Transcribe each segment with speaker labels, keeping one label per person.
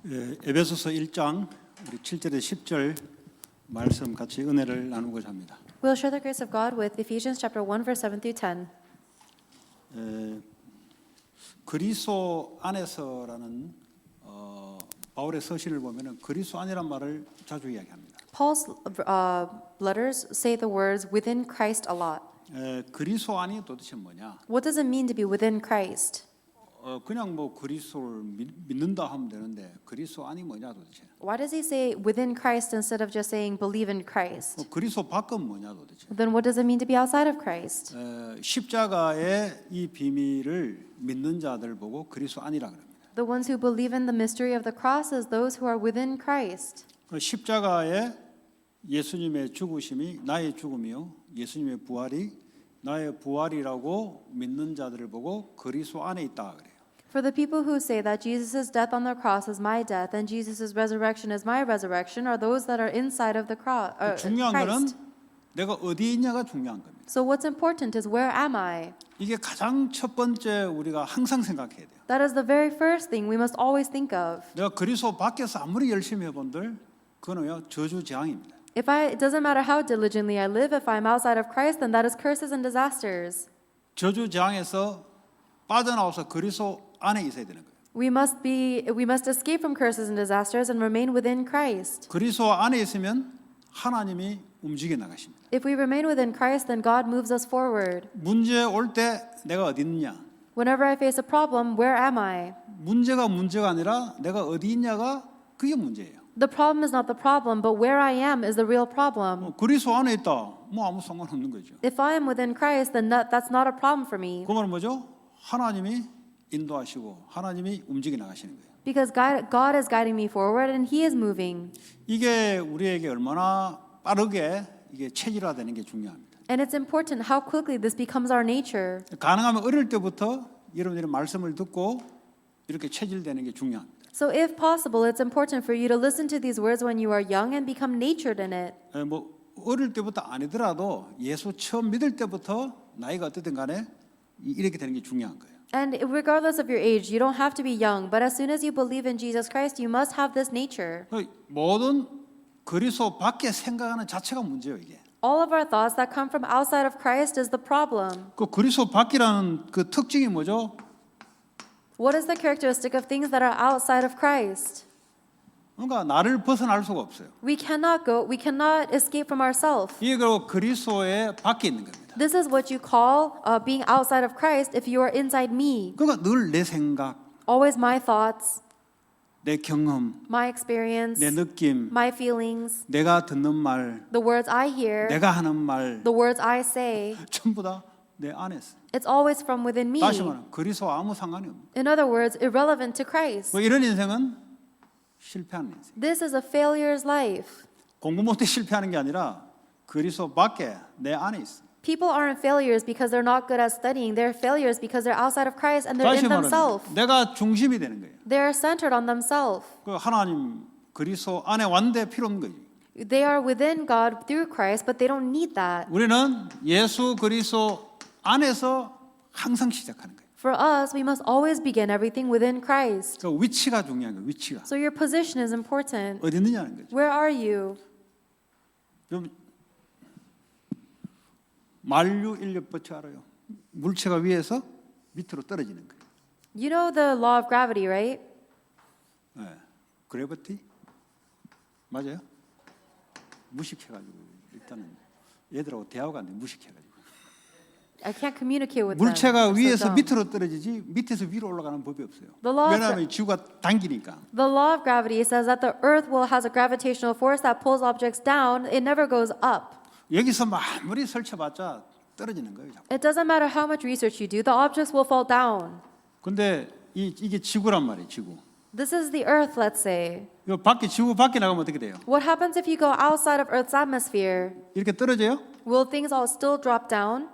Speaker 1: 에베소서 1장 우리 7절에 10절 말씀 같이 은혜를 나누고자 합니다.
Speaker 2: We'll share the grace of God with Ephesians chapter 1 verse 7 through 10.
Speaker 1: 그리스도 안에서라는 바울의 서신을 보면은 그리스도 안이란 말을 자주 이야기합니다.
Speaker 2: Paul's letters say the words within Christ a lot.
Speaker 1: 그리스도 안이 도대체 뭐냐?
Speaker 2: What does it mean to be within Christ?
Speaker 1: 그냥 뭐 그리스도를 믿는다 하면 되는데 그리스도 안이 뭐냐 도대체?
Speaker 2: Why does he say within Christ instead of just saying believe in Christ?
Speaker 1: 그리스도 밖은 뭐냐 도대체?
Speaker 2: Then what does it mean to be outside of Christ?
Speaker 1: 십자가의 이 비밀을 믿는 자들 보고 그리스도 안이라 그럽니다.
Speaker 2: The ones who believe in the mystery of the cross is those who are within Christ.
Speaker 1: 십자가의 예수님의 죽으심이 나의 죽음이요 예수님의 부활이 나의 부활이라고 믿는 자들을 보고 그리스도 안에 있다 그래요.
Speaker 2: For the people who say that Jesus' death on the cross is my death and Jesus' resurrection is my resurrection are those that are inside of the cross.
Speaker 1: 중요한 거는
Speaker 2: Christ.
Speaker 1: 내가 어디에 있냐가 중요한 겁니다.
Speaker 2: So what's important is where am I?
Speaker 1: 이게 가장 첫 번째 우리가 항상 생각해야 돼요.
Speaker 2: That is the very first thing we must always think of.
Speaker 1: 내가 그리스도 밖에서 아무리 열심히 해본들 그거는요 저주재앙입니다.
Speaker 2: It doesn't matter how diligently I live, if I'm outside of Christ, then that is curses and disasters.
Speaker 1: 저주재앙에서 빠져나와서 그리스도 안에 있어야 되는 거예요.
Speaker 2: We must escape from curses and disasters and remain within Christ.
Speaker 1: 그리스도 안에 있으면 하나님이 움직여 나가십니다.
Speaker 2: If we remain within Christ, then God moves us forward.
Speaker 1: 문제 올 때 내가 어디 있느냐?
Speaker 2: Whenever I face a problem, where am I?
Speaker 1: 문제가 아니라 내가 어디 있냐가 그게 문제예요.
Speaker 2: The problem is not the problem, but where I am is the real problem.
Speaker 1: 그리스도 안에 있다. 뭐 아무 상관없는 거죠.
Speaker 2: If I am within Christ, then that's not a problem for me.
Speaker 1: 그 말은 뭐죠? 하나님이 인도하시고 하나님이 움직여 나가시는 거예요.
Speaker 2: Because God is guiding me forward and He is moving.
Speaker 1: 이게 우리에게 얼마나 빠르게 이게 체질화되는 게 중요합니다.
Speaker 2: And it's important how quickly this becomes our nature.
Speaker 1: 가능하면 어릴 때부터 여러분들이 말씀을 듣고 이렇게 체질되는 게 중요합니다.
Speaker 2: So if possible, it's important for you to listen to these words when you are young and become natured in it.
Speaker 1: 뭐 어릴 때부터 아니더라도 예수 처음 믿을 때부터 나이가 어떻든 간에 이렇게 되는 게 중요한 거예요.
Speaker 2: And regardless of your age, you don't have to be young, but as soon as you believe in Jesus Christ, you must have this nature.
Speaker 1: 모든 그리스도 밖에 생각하는 자체가 문제예요, 이게.
Speaker 2: All of our thoughts that come from outside of Christ is the problem.
Speaker 1: 그 그리스도 밖이라는 그 특징이 뭐죠?
Speaker 2: What is the characteristic of things that are outside of Christ?
Speaker 1: 그러니까 나를 벗어날 수가 없어요.
Speaker 2: We cannot escape from ourselves.
Speaker 1: 이게 바로 그리스도의 밖에 있는 겁니다.
Speaker 2: This is what you call being outside of Christ if you are inside me.
Speaker 1: 그러니까 늘 내 생각,
Speaker 2: Always my thoughts,
Speaker 1: 내 경험,
Speaker 2: my experience,
Speaker 1: 내 느낌,
Speaker 2: my feelings,
Speaker 1: 내가 듣는 말,
Speaker 2: the words I hear,
Speaker 1: 내가 하는 말,
Speaker 2: the words I say.
Speaker 1: 전부 다 내 안에 있어요.
Speaker 2: It's always from within me.
Speaker 1: 다시 말하면 그리스도와 아무 상관이 없는.
Speaker 2: In other words, irrelevant to Christ.
Speaker 1: 뭐 이런 인생은 실패하는 인생.
Speaker 2: This is a failur's life.
Speaker 1: 공부 못해 실패하는 게 아니라 그리스도 밖에 내 안에 있어.
Speaker 2: People aren't failures because they're not good at studying. They're failures because they're outside of Christ and they're
Speaker 1: 다시
Speaker 2: in themselves.
Speaker 1: 말하면 내가 중심이 되는 거예요.
Speaker 2: They're centered on themselves.
Speaker 1: 그 하나님 그리스도 안에 왔는데 필요 없는 거지.
Speaker 2: They are within God through Christ, but they don't need that.
Speaker 1: 우리는 예수 그리스도 안에서 항상 시작하는 거예요.
Speaker 2: For us, we must always begin everything within Christ.
Speaker 1: 그 위치가 중요한 거예요. 위치가
Speaker 2: So your position is important.
Speaker 1: 어디 있느냐는 거죠.
Speaker 2: Where are you?
Speaker 1: 만류 인력 법칙 알아요? 물체가 위에서 밑으로 떨어지는 거예요.
Speaker 2: You know the law of gravity, right?
Speaker 1: 네. 그래비티 맞아요? 무식해가지고 일단은 얘들하고 대화가 안 돼. 무식해가지고
Speaker 2: I can't communicate with them.
Speaker 1: 물체가
Speaker 2: They're so
Speaker 1: 위에서
Speaker 2: dumb.
Speaker 1: 밑으로 떨어지지 밑에서 위로 올라가는 법이 없어요.
Speaker 2: The law of
Speaker 1: 왜냐하면 지구가 당기니까.
Speaker 2: The law of gravity says that the earth has a gravitational force that pulls objects down. It never goes up.
Speaker 1: 여기서 아무리 설쳐봤자 떨어지는 거예요. 자꾸.
Speaker 2: It doesn't matter how much research you do, the objects will fall down.
Speaker 1: 근데 이게 지구란 말이에요. 지구.
Speaker 2: This is the earth, let's say.
Speaker 1: 이거 밖에 지구 밖에 나가면 어떻게 돼요?
Speaker 2: What happens if you go outside of Earth's atmosphere?
Speaker 1: 이렇게 떨어져요?
Speaker 2: Will things all still drop down?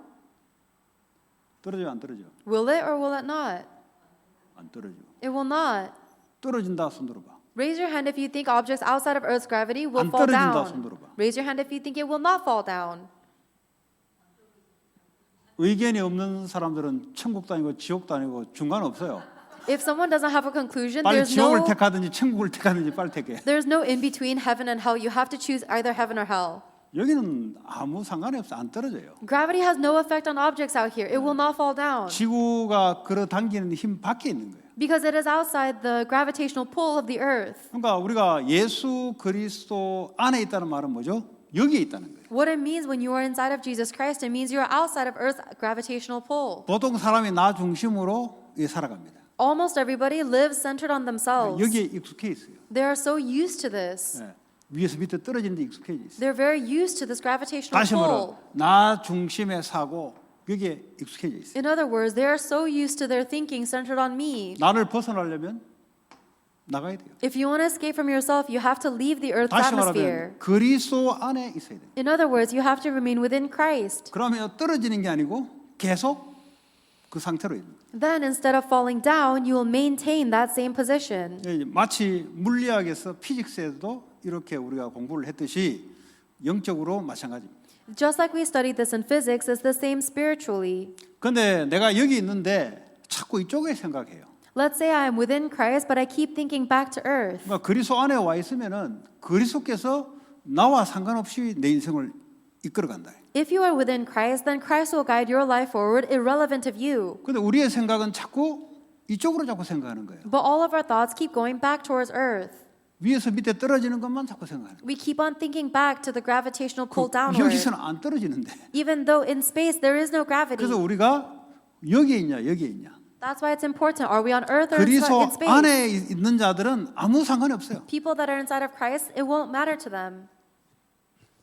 Speaker 1: 떨어져요? 안 떨어져?
Speaker 2: Will it or will it not?
Speaker 1: 안 떨어져.
Speaker 2: It will not.
Speaker 1: 떨어진다 손 들어봐.
Speaker 2: Raise your hand if you think objects outside of Earth's gravity will
Speaker 1: 안
Speaker 2: fall
Speaker 1: 떨어진다 손
Speaker 2: down.
Speaker 1: 들어봐.
Speaker 2: Raise your hand if you think it will not fall down.
Speaker 1: 의견이 없는 사람들은 천국도 아니고 지옥도 아니고 중간 없어요.
Speaker 2: If someone doesn't have a conclusion,
Speaker 1: 빨리
Speaker 2: there's
Speaker 1: 지옥을
Speaker 2: no
Speaker 1: 택하든지 천국을 택하든지 빨리 택해.
Speaker 2: in between heaven and hell. You have to choose either heaven or hell.
Speaker 1: 여기는 아무 상관이 없어. 안 떨어져요.
Speaker 2: Gravity has no effect on objects out here. It will not fall down
Speaker 1: 지구가 끌어당기는 힘 밖에 있는 거예요.
Speaker 2: because it is outside the gravitational pull of the earth.
Speaker 1: 그러니까 우리가 예수 그리스도 안에 있다는 말은 뭐죠? 여기에 있다는 거예요.
Speaker 2: What it means when you are inside of Jesus Christ, it means you are outside of Earth's gravitational pull.
Speaker 1: 보통 사람이 나 중심으로 살아갑니다.
Speaker 2: Almost everybody lives centered on themselves.
Speaker 1: 여기에 익숙해 있어요.
Speaker 2: They are so used to this.
Speaker 1: 위에서 밑에 떨어지는 데 익숙해 있어요.
Speaker 2: They're very used to this gravitational
Speaker 1: 다시
Speaker 2: pull.
Speaker 1: 말해 나 중심의 사고 여기에 익숙해져 있어요.
Speaker 2: In other words, they are so used to their thinking centered on me.
Speaker 1: 나를 벗어나려면 나가야 돼요.
Speaker 2: If you want to escape from yourself, you have to leave the Earth's
Speaker 1: 다시
Speaker 2: atmosphere.
Speaker 1: 말하면 그리스도 안에 있어야 돼요.
Speaker 2: In other words, you have to remain within Christ.
Speaker 1: 그러면 떨어지는 게 아니고 계속 그 상태로 있는 거예요.
Speaker 2: Then, instead of falling down, you will maintain that same position.
Speaker 1: 마치 물리학에서 피직스에도 이렇게 우리가 공부를 했듯이 영적으로 마찬가지입니다.
Speaker 2: Just like we studied this in physics, it's the same spiritually.
Speaker 1: 근데 내가 여기 있는데 자꾸 이쪽에 생각해요.
Speaker 2: Let's say I am within Christ, but I keep thinking back to earth.
Speaker 1: 그러니까 그리스도 안에 와 있으면은 그리스도께서 나와 상관없이 내 인생을 이끌어간다.
Speaker 2: If you are within Christ, then Christ will guide your life forward, irrelevant of you.
Speaker 1: 근데 우리의 생각은 자꾸 이쪽으로 자꾸 생각하는 거예요.
Speaker 2: But all of our thoughts keep going back towards earth.
Speaker 1: 위에서 밑에 떨어지는 것만 자꾸 생각하는 거예요.
Speaker 2: We keep on thinking back to the gravitational pull downward.
Speaker 1: 여기서는 안 떨어지는데.
Speaker 2: Even though in space there is no gravity.
Speaker 1: 그래서 우리가 여기에 있냐 여기에 있냐.
Speaker 2: That's why it's important. Are we on earth or
Speaker 1: 그리스도
Speaker 2: in space?
Speaker 1: 안에 있는 자들은 아무 상관이 없어요.
Speaker 2: People that are inside of Christ, it won't matter to them.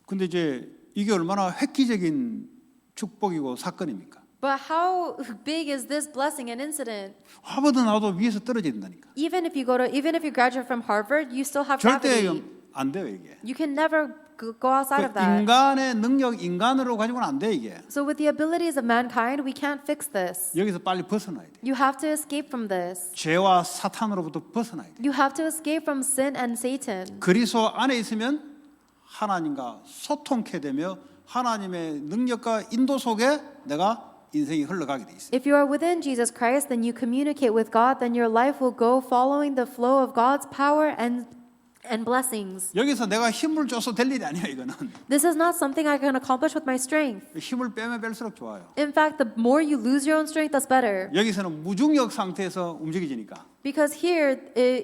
Speaker 1: 근데 이제 이게 얼마나 획기적인 축복이고 사건입니까?
Speaker 2: But how big is this blessing and incident?
Speaker 1: 하버드 나도 위에서 떨어진다니까.
Speaker 2: Even if you graduate from Harvard, you still have
Speaker 1: 절대
Speaker 2: gravity.
Speaker 1: 안 돼요 이게.
Speaker 2: You can never go outside of
Speaker 1: 그
Speaker 2: that.
Speaker 1: 인간의 능력, 인간으로 가지고는 안 돼 이게.
Speaker 2: So with the abilities of mankind, we can't fix this.
Speaker 1: 여기서 빨리 벗어나야 돼.
Speaker 2: You have to escape from this.
Speaker 1: 죄와 사탄으로부터 벗어나야 돼.
Speaker 2: You have to escape from sin and Satan.
Speaker 1: 그리스도 안에 있으면 하나님과 소통케 되며 하나님의 능력과 인도 속에 내가 인생이 흘러가게 돼 있어요.
Speaker 2: If you are within Jesus Christ, then you communicate with God, then your life will go following the flow of God's power and blessings.
Speaker 1: 여기서 내가 힘을 줘서 될 일이 아니야 이거는.
Speaker 2: This is not something I can accomplish with my strength.
Speaker 1: 힘을 빼면 뺄수록 좋아요.
Speaker 2: In fact, the more you lose your own strength, that's better.
Speaker 1: 여기서는 무중력 상태에서 움직이지니까.
Speaker 2: Because here,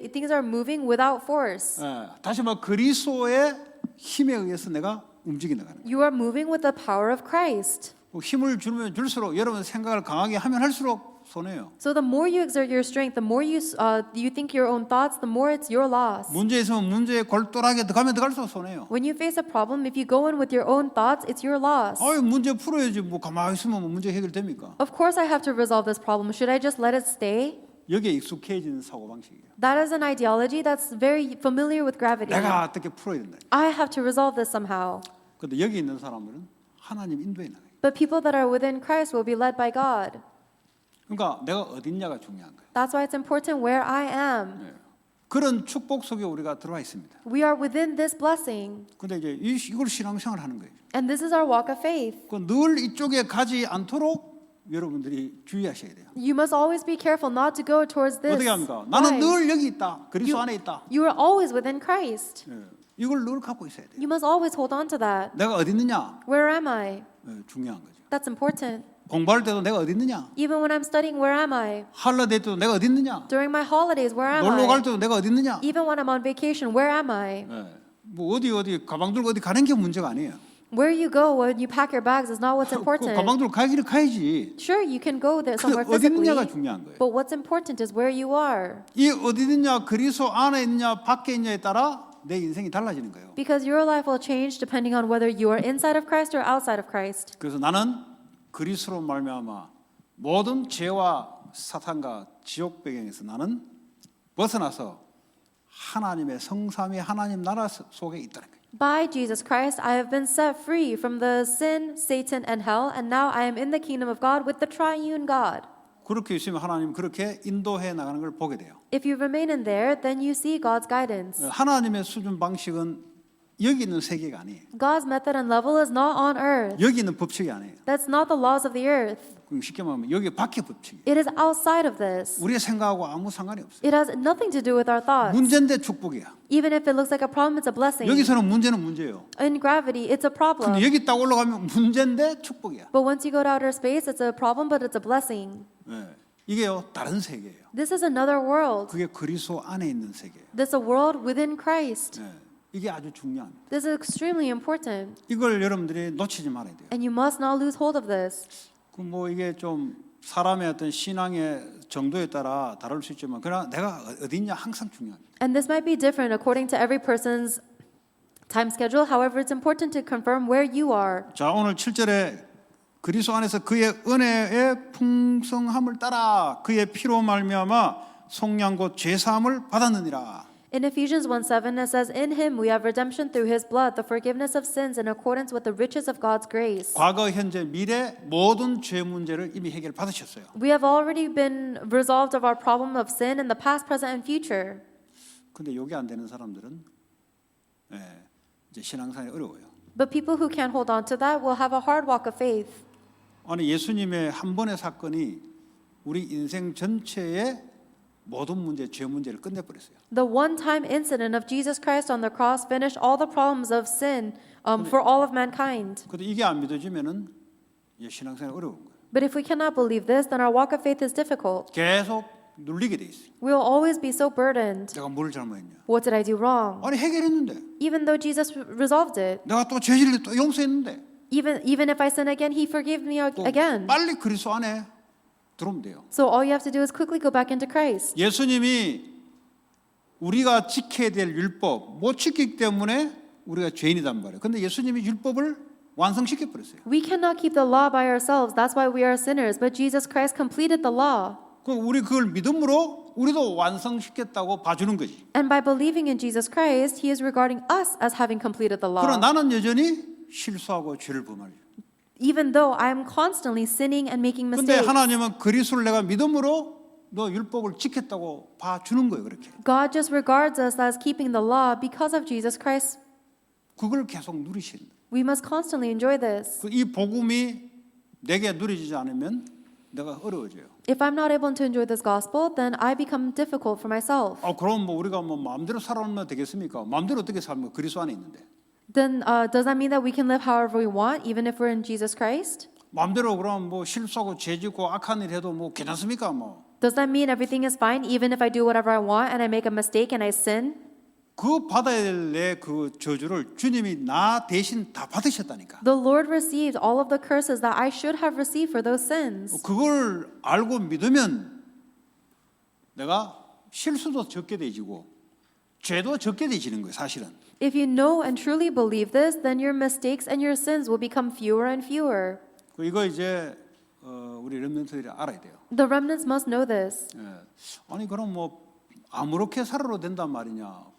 Speaker 2: things are moving without force.
Speaker 1: 다시 말 그리스도의 힘에 의해서 내가 움직인다는 거예요.
Speaker 2: You are moving with the power of Christ.
Speaker 1: 힘을 주면 줄수록 여러분 생각을 강하게 하면 할수록 손해요.
Speaker 2: So the more you exert your strength, the more you think your own thoughts, the more it's your loss.
Speaker 1: 문제 있으면 문제에 골똘하게 들어가면 들어갈수록 손해요.
Speaker 2: When you face a problem, if you go in with your own thoughts, it's your loss.
Speaker 1: 아유 문제 풀어야지 뭐 가만히 있으면 문제 해결됩니까?
Speaker 2: Of course I have to resolve this problem. Should I just let it stay?
Speaker 1: 여기에 익숙해진 사고방식이에요.
Speaker 2: That is an ideology that's very familiar with gravity.
Speaker 1: 내가 어떻게 풀어야 된다.
Speaker 2: I have to resolve this somehow.
Speaker 1: 근데 여기 있는 사람들은 하나님 인도에 나가요.
Speaker 2: But people that are within Christ will be led by God.
Speaker 1: 그러니까 내가 어딨냐가 중요한 거예요.
Speaker 2: That's why it's important where I am.
Speaker 1: 그런 축복 속에 우리가 들어와 있습니다.
Speaker 2: We are within this blessing.
Speaker 1: 근데 이제 이걸 신앙생활 하는 거예요.
Speaker 2: And this is our walk of faith.
Speaker 1: 늘 이쪽에 가지 않도록 여러분들이 주의하셔야 돼요.
Speaker 2: You must always be careful not to go towards this.
Speaker 1: 어떻게 합니까? 나는
Speaker 2: Why?
Speaker 1: 늘 여기 있다. 그리스도 안에 있다.
Speaker 2: You are always within Christ.
Speaker 1: 이걸 늘 갖고 있어야 돼요.
Speaker 2: You must always hold on to that.
Speaker 1: 내가 어디 있느냐?
Speaker 2: Where am I?
Speaker 1: 중요한 거죠.
Speaker 2: That's important.
Speaker 1: 공부할 때도 내가 어디 있느냐?
Speaker 2: Even when I'm studying, where am I?
Speaker 1: 할러데이 때도 내가 어디 있느냐?
Speaker 2: During my holidays, where am
Speaker 1: 놀러 갈
Speaker 2: I?
Speaker 1: 때도 내가 어디 있느냐?
Speaker 2: Even when I'm on vacation, where am I?
Speaker 1: 뭐 어디 가방 들고 어디 가는 게 문제가 아니에요.
Speaker 2: Where you go when you pack your bags is not what's
Speaker 1: 그
Speaker 2: important.
Speaker 1: 가방 들고 가기를 가야지.
Speaker 2: Sure, you can go there somewhere
Speaker 1: 어디
Speaker 2: physically,
Speaker 1: 있느냐가 중요한 거예요.
Speaker 2: but what's important is where you are.
Speaker 1: 이 어디 있느냐, 그리스도 안에 있느냐, 밖에 있느냐에 따라 내 인생이 달라지는 거예요.
Speaker 2: Because your life will change depending on whether you are inside of Christ or outside of Christ.
Speaker 1: 그래서 나는 그리스도로 말미암아 모든 죄와 사탄과 지옥 배경에서 나는 벗어나서 하나님의 성삼위 하나님 나라 속에 있다는 거예요.
Speaker 2: By Jesus Christ, I have been set free from the sin, Satan, and hell, and now I am in the kingdom of God with the triune God.
Speaker 1: 그렇게 있으면 하나님 그렇게 인도해 나가는 걸 보게 돼요.
Speaker 2: If you remain in there, then you see God's guidance.
Speaker 1: 하나님의 수준 방식은 여기 있는 세계가 아니에요.
Speaker 2: God's method and level is not on earth.
Speaker 1: 여기 있는 법칙이 아니에요.
Speaker 2: That's not the laws of the earth.
Speaker 1: 그럼 쉽게 말하면 여기 밖의 법칙이에요.
Speaker 2: It is outside of this.
Speaker 1: 우리의 생각하고 아무 상관이 없어요.
Speaker 2: It has nothing to do with our thoughts.
Speaker 1: 문제인데 축복이야.
Speaker 2: Even if it looks like a problem, it's a blessing.
Speaker 1: 여기서는 문제는 문제예요.
Speaker 2: In gravity, it's a problem.
Speaker 1: 근데 여기 딱 올라가면 문제인데 축복이야.
Speaker 2: But once you go to outer space, it's a problem, but it's a blessing.
Speaker 1: 네. 이게요 다른 세계예요.
Speaker 2: This is another world.
Speaker 1: 그게 그리스도 안에 있는 세계예요.
Speaker 2: This is a world within Christ.
Speaker 1: 네. 이게 아주 중요합니다.
Speaker 2: This is extremely important.
Speaker 1: 이걸 여러분들이 놓치지 말아야 돼요.
Speaker 2: And you must not lose hold of this.
Speaker 1: 그 뭐 이게 좀 사람의 어떤 신앙의 정도에 따라 다를 수 있지만 그러나 내가 어디 있냐 항상 중요합니다.
Speaker 2: And this might be different according to every person's time schedule. However, it's important to confirm where you are.
Speaker 1: 자, 오늘 7절에 그리스도 안에서 그의 은혜의 풍성함을 따라 그의 피로 말미암아 속량 곧 죄 사함을 받았느니라.
Speaker 2: In Ephesians 1:7, it says, "In him we have redemption through his blood, the forgiveness of sins in accordance with the riches of God's grace."
Speaker 1: 과거, 현재, 미래 모든 죄 문제를 이미 해결 받으셨어요.
Speaker 2: We have already been resolved of our problem of sin in the past, present, and future.
Speaker 1: 근데 여기 안 되는 사람들은 이제 신앙생활이 어려워요.
Speaker 2: But people who can't hold on to that will have a hard walk of faith.
Speaker 1: 아니 예수님의 한 번의 사건이 우리 인생 전체의 모든 문제, 죄 문제를 끝내버렸어요.
Speaker 2: The one-time incident of Jesus Christ on the cross finished all the problems of sin for all of mankind.
Speaker 1: 근데 이게 안 믿어지면은 신앙생활이 어려운 거예요.
Speaker 2: But if we cannot believe this, then our walk of faith is difficult.
Speaker 1: 계속 눌리게 돼 있어요.
Speaker 2: We will always be so burdened.
Speaker 1: 내가 뭘 잘못했냐?
Speaker 2: What did I do wrong?
Speaker 1: 아니 해결했는데
Speaker 2: Even though Jesus resolved it.
Speaker 1: 내가 또 죄질을 또 용서했는데
Speaker 2: Even if I sin again, He forgave me
Speaker 1: 또
Speaker 2: again.
Speaker 1: 빨리 그리스도 안에 들어오면 돼요.
Speaker 2: So all you have to do is quickly go back into Christ.
Speaker 1: 예수님이 우리가 지켜야 될 율법 못 지키기 때문에 우리가 죄인이단 말이에요. 근데 예수님이 율법을 완성시켜 버렸어요.
Speaker 2: We cannot keep the law by ourselves. That's why we are sinners. But Jesus Christ completed the law.
Speaker 1: 그 우리 그걸 믿음으로 우리도 완성시켰다고 봐주는 거지.
Speaker 2: And by believing in Jesus Christ, He is regarding us as having completed the law.
Speaker 1: 그러나 나는 여전히 실수하고 죄를 범하죠.
Speaker 2: Even though I am constantly sinning and making
Speaker 1: 근데
Speaker 2: mistakes.
Speaker 1: 하나님은 그리스도를 내가 믿음으로 너 율법을 지켰다고 봐주는 거예요. 그렇게.
Speaker 2: God just regards us as keeping the law because of Jesus Christ.
Speaker 1: 그걸 계속 누리신다.
Speaker 2: We must constantly enjoy this.
Speaker 1: 이 복음이 내게 누려지지 않으면 내가 어려워져요.
Speaker 2: If I'm not able to enjoy this gospel, then I become difficult for myself.
Speaker 1: 그럼 뭐 우리가 뭐 마음대로 살아오면 되겠습니까? 마음대로 어떻게 살면 그리스도 안에 있는데.
Speaker 2: Then does that mean that we can live however we want, even if we're in Jesus Christ?
Speaker 1: 마음대로 그럼 뭐 실수하고 죄짓고 악한 일 해도 뭐 괜찮습니까? 뭐.
Speaker 2: Does that mean everything is fine, even if I do whatever I want and I make a mistake and I sin?
Speaker 1: 그 받아야 될 내 그 저주를 주님이 나 대신 다 받으셨다니까.
Speaker 2: The Lord received all of the curses that I should have received for those sins.
Speaker 1: 그걸 알고 믿으면 내가 실수도 적게 되지고 죄도 적게 되지는 거예요, 사실은.
Speaker 2: If you know and truly believe this, then your mistakes and your sins will become fewer and fewer.
Speaker 1: 이거 이제 우리 렘넌트들이 알아야 돼요.
Speaker 2: The remnants must know this.
Speaker 1: 예. 아니 그럼 뭐 아무렇게 살아도 된단 말이냐?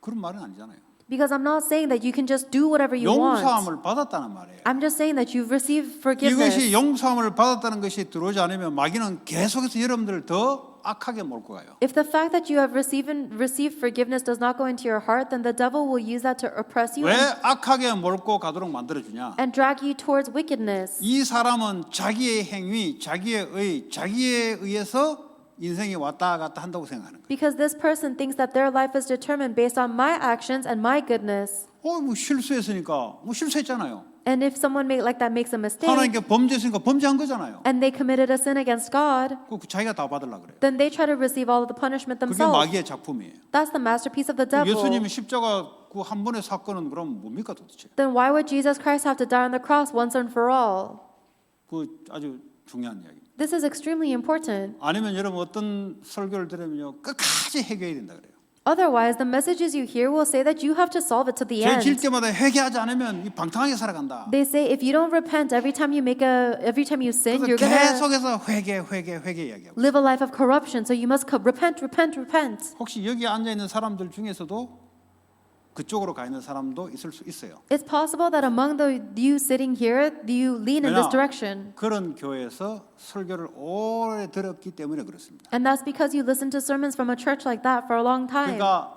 Speaker 1: 그런 말은 아니잖아요.
Speaker 2: Because I'm not saying that you can just do whatever you want.
Speaker 1: 용서함을 받았다는 말이에요.
Speaker 2: I'm just saying that you've received forgiveness.
Speaker 1: 이것이 용서함을 받았다는 것이 들어오지 않으면 마귀는 계속해서 여러분들을 더 악하게 몰고 가요.
Speaker 2: If the fact that you have received forgiveness does not go into your heart, then the devil will use that to oppress you
Speaker 1: 왜 악하게 몰고 가도록 만들어주냐?
Speaker 2: and drag you towards wickedness.
Speaker 1: 이 사람은 자기의 행위, 자기에 의해서 인생이 왔다 갔다 한다고 생각하는 거예요.
Speaker 2: Because this person thinks that their life is determined based on my actions and my goodness.
Speaker 1: 뭐 실수했으니까 뭐 실수했잖아요.
Speaker 2: And if someone like that makes a mistake
Speaker 1: 하나님께 범죄했으니까 범죄한 거잖아요.
Speaker 2: and they committed a sin against God,
Speaker 1: 그 자기가 다 받으려고 그래요.
Speaker 2: then they try to receive all of the punishment
Speaker 1: 그게
Speaker 2: themselves.
Speaker 1: 마귀의 작품이에요.
Speaker 2: That's the masterpiece of the devil.
Speaker 1: 예수님이 십자가 그 한 번의 사건은 그럼 뭡니까 도대체?
Speaker 2: Then why would Jesus Christ have to die on the cross once and for all?
Speaker 1: 그 아주 중요한 이야기입니다.
Speaker 2: This is extremely important.
Speaker 1: 아니면 여러분 어떤 설교를 들으면요 끝까지 해결해야 된다 그래요.
Speaker 2: Otherwise, the messages you hear will say that you have to solve it to the
Speaker 1: 죄 질
Speaker 2: end.
Speaker 1: 때마다 회개하지 않으면 이 방탕하게 살아간다.
Speaker 2: They say if you don't repent every time you sin,
Speaker 1: 그래서
Speaker 2: you're gonna
Speaker 1: 계속해서 회개 이야기하고.
Speaker 2: live a life of corruption. So you must repent.
Speaker 1: 혹시 여기 앉아 있는 사람들 중에서도 그쪽으로 가 있는 사람도 있을 수 있어요.
Speaker 2: It's possible that among you sitting here, you lean in this
Speaker 1: 왜냐?
Speaker 2: direction.
Speaker 1: 그런 교회에서 설교를 오래 들었기 때문에 그렇습니다.
Speaker 2: And that's because you listen to sermons from a church like that for a long time.
Speaker 1: 그러니까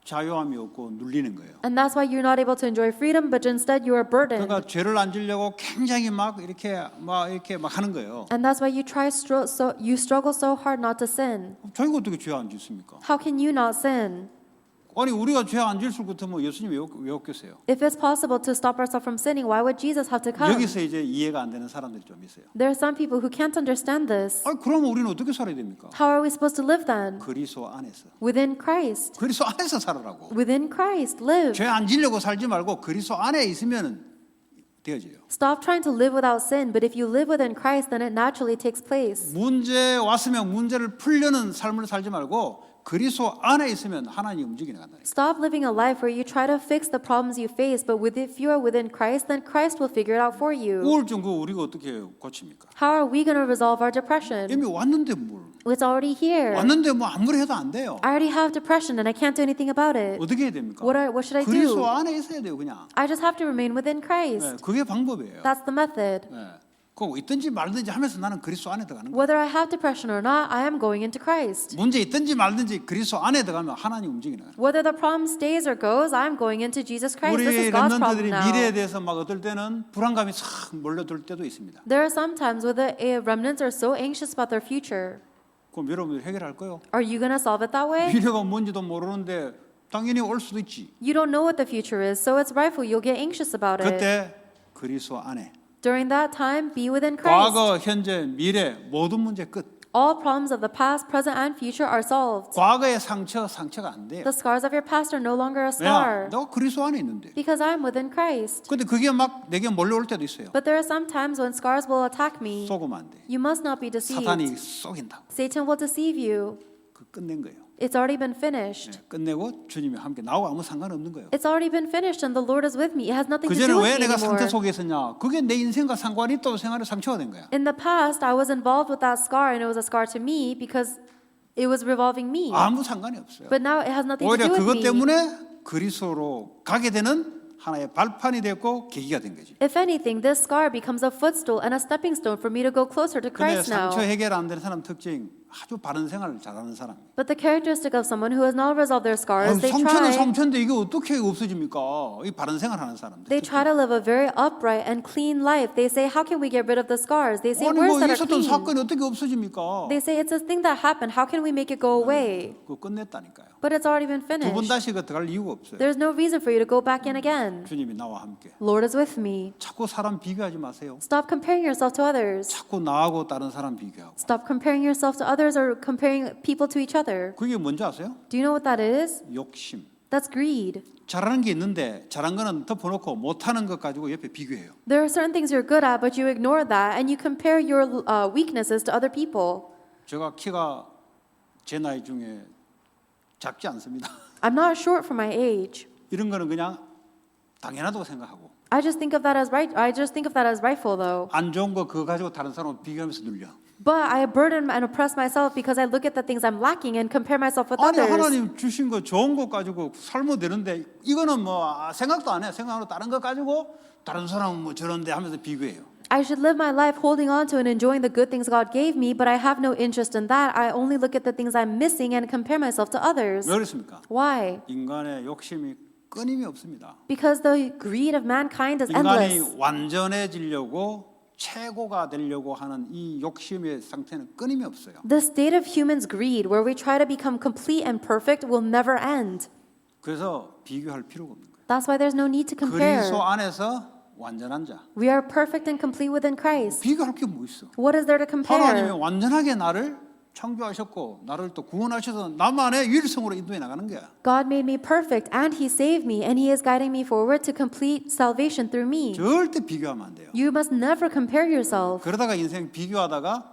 Speaker 1: 자유함이 없고 눌리는 거예요.
Speaker 2: And that's why you're not able to enjoy freedom, but instead you are burdened.
Speaker 1: 그러니까 죄를 안 지려고 굉장히 막 이렇게 막 하는 거예요.
Speaker 2: And that's why you you struggle so hard not to sin.
Speaker 1: 저희가 어떻게 죄 안 짓습니까?
Speaker 2: How can you not sin?
Speaker 1: 아니 우리가 죄 안 질 수 같으면 예수님 왜 없겠어요?
Speaker 2: If it's possible to stop ourselves from sinning, why would Jesus have to come?
Speaker 1: 여기서 이제 이해가 안 되는 사람들이 좀 있어요.
Speaker 2: There are some people who can't understand this.
Speaker 1: 아니 그러면 우리는 어떻게 살아야 됩니까?
Speaker 2: How are we supposed to live then?
Speaker 1: 그리스도 안에서.
Speaker 2: Within Christ.
Speaker 1: 그리스도 안에서 살아라고.
Speaker 2: Within Christ, live.
Speaker 1: 죄 안 지려고 살지 말고 그리스도 안에 있으면 되어져요.
Speaker 2: Stop trying to live without sin, but if you live within Christ, then it naturally takes place.
Speaker 1: 문제 왔으면 문제를 풀려는 삶을 살지 말고 그리스도 안에 있으면 하나님이 움직이는 거다.
Speaker 2: Stop living a life where you try to fix the problems you face, but if you are within Christ, then Christ will figure it out for you.
Speaker 1: 우울증 그거 우리가 어떻게 고칩니까?
Speaker 2: How are we going to resolve our depression?
Speaker 1: 이미 왔는데 뭘?
Speaker 2: It's already here.
Speaker 1: 왔는데 뭐 아무리 해도 안 돼요.
Speaker 2: I already have depression and I can't do anything about it.
Speaker 1: 어떻게 해야 됩니까?
Speaker 2: What should I
Speaker 1: 그리스도
Speaker 2: do?
Speaker 1: 안에 있어야 돼요, 그냥.
Speaker 2: I just have to remain within Christ.
Speaker 1: 그게 방법이에요.
Speaker 2: That's the method.
Speaker 1: 그 있든지 말든지 하면서 나는 그리스도 안에 들어가는 거예요.
Speaker 2: Whether I have depression or not, I am going into Christ.
Speaker 1: 문제 있든지 말든지 그리스도 안에 들어가면 하나님 움직이는 거예요.
Speaker 2: Whether the problem stays or goes, I am going into Jesus Christ. This
Speaker 1: 우리
Speaker 2: is God's problem
Speaker 1: 렘넌트들이
Speaker 2: now.
Speaker 1: 미래에 대해서 막 어떨 때는 불안감이 싹 몰려들 때도 있습니다.
Speaker 2: There are some times where the remnants are so anxious about their future.
Speaker 1: 그럼 여러분들 해결할 거요?
Speaker 2: Are you going to solve it that way?
Speaker 1: 미래가 뭔지도 모르는데 당연히 올 수도 있지.
Speaker 2: You don't know what the future is, so it's rightful you'll get anxious about it.
Speaker 1: 그때 그리스도 안에
Speaker 2: During that time, be within Christ.
Speaker 1: 과거, 현재, 미래 모든 문제 끝.
Speaker 2: All problems of the past, present, and future are solved.
Speaker 1: 과거의 상처가 안 돼요.
Speaker 2: The scars of your past are no longer a
Speaker 1: 왜냐?
Speaker 2: scar
Speaker 1: 내가 그리스도 안에 있는데.
Speaker 2: because I am within Christ.
Speaker 1: 근데 그게 막 내게 몰려올 때도 있어요.
Speaker 2: But there are some times when scars will attack me.
Speaker 1: 속으면 안 돼.
Speaker 2: You must not be deceived.
Speaker 1: 사탄이 속인다고.
Speaker 2: Satan will deceive you.
Speaker 1: 그 끝낸 거예요.
Speaker 2: It's already been finished.
Speaker 1: 끝내고 주님이 함께 나하고 아무 상관없는 거예요.
Speaker 2: It's already been finished and the Lord is with me. It has nothing to do
Speaker 1: 그전에
Speaker 2: with
Speaker 1: 왜
Speaker 2: me
Speaker 1: 내가 상처
Speaker 2: anymore.
Speaker 1: 속에 있었냐? 그게 내 인생과 상관이 있다고 생활에 상처가 된 거야.
Speaker 2: In the past, I was involved with that scar and it was a scar to me because it was revolving me.
Speaker 1: 아무 상관이 없어요.
Speaker 2: But now it has nothing to
Speaker 1: 오히려
Speaker 2: do with
Speaker 1: 그것
Speaker 2: me.
Speaker 1: 때문에 그리스도로 가게 되는 하나의 발판이 됐고 계기가 된 거지.
Speaker 2: If anything, this scar becomes a footstool and a stepping stone for me to go closer to
Speaker 1: 근데
Speaker 2: Christ now.
Speaker 1: 상처 해결 안 되는 사람 특징 아주 바른 생활을 잘하는 사람.
Speaker 2: But the characteristic of someone who has not resolved their scars, they
Speaker 1: 상처는
Speaker 2: try
Speaker 1: 상처인데 이게 어떻게 없어집니까? 이 바른 생활하는 사람들.
Speaker 2: They try to live a very upright and clean life. They say, how can we get rid of the scars? They say,
Speaker 1: 아니
Speaker 2: words
Speaker 1: 뭐
Speaker 2: that are
Speaker 1: 있었던
Speaker 2: clean.
Speaker 1: 사건이 어떻게 없어집니까?
Speaker 2: They say, it's a thing that happened. How can we make it go away?
Speaker 1: 그거 끝냈다니까요.
Speaker 2: But it's already been
Speaker 1: 두 번
Speaker 2: finished.
Speaker 1: 다시 그 들어갈 이유가 없어요.
Speaker 2: There's no reason for you to go back in again.
Speaker 1: 주님이 나와 함께.
Speaker 2: Lord is with me.
Speaker 1: 자꾸 사람 비교하지 마세요.
Speaker 2: Stop comparing yourself to others.
Speaker 1: 자꾸 나하고 다른 사람 비교하고.
Speaker 2: Stop comparing yourself to others or comparing people to each other.
Speaker 1: 그게 뭔지 아세요?
Speaker 2: Do you know what that is?
Speaker 1: 욕심.
Speaker 2: That's greed.
Speaker 1: 잘하는 게 있는데 잘한 거는 덮어놓고 못하는 것 가지고 옆에 비교해요.
Speaker 2: There are certain things you're good at, but you ignore that and you compare your weaknesses to other people.
Speaker 1: 제가 키가 제 나이 중에 작지 않습니다.
Speaker 2: I'm not short for my age.
Speaker 1: 이런 거는 그냥 당연하다고 생각하고
Speaker 2: I just think of that as right. I just think of that as rightful, though.
Speaker 1: 안 좋은 거 그거 가지고 다른 사람하고 비교하면서 눌려.
Speaker 2: But I burden and oppress myself because I look at the things I'm lacking and compare myself with
Speaker 1: 아니
Speaker 2: others.
Speaker 1: 하나님 주신 거 좋은 거 가지고 살면 되는데 이거는 뭐 생각도 안 해. 생각으로 다른 거 가지고 다른 사람은 뭐 저런데 하면서 비교해요.
Speaker 2: I should live my life holding on to and enjoying the good things God gave me, but I have no interest in that. I only look at the things I'm missing and compare myself to others.
Speaker 1: 왜 그렇습니까?
Speaker 2: Why?
Speaker 1: 인간의 욕심이 끊임이 없습니다.
Speaker 2: Because the greed of mankind is
Speaker 1: 인간이
Speaker 2: endless.
Speaker 1: 완전해지려고 최고가 되려고 하는 이 욕심의 상태는 끊임이 없어요.
Speaker 2: The state of humans' greed, where we try to become complete and perfect, will never end.
Speaker 1: 그래서 비교할 필요가 없는 거예요.
Speaker 2: That's why there's no need to compare.
Speaker 1: 그리스도 안에서 완전한 자.
Speaker 2: We are perfect and complete within Christ.
Speaker 1: 비교할 게 뭐 있어?
Speaker 2: What is there to
Speaker 1: 하나님이
Speaker 2: compare?
Speaker 1: 완전하게 나를 창조하셨고 나를 또 구원하셔서 나만의 유일성으로 인도해 나가는 거야.
Speaker 2: God made me perfect and He saved me and He is guiding me forward to complete salvation through me.
Speaker 1: 절대 비교하면 안 돼요.
Speaker 2: You must never compare yourself.
Speaker 1: 그러다가 인생 비교하다가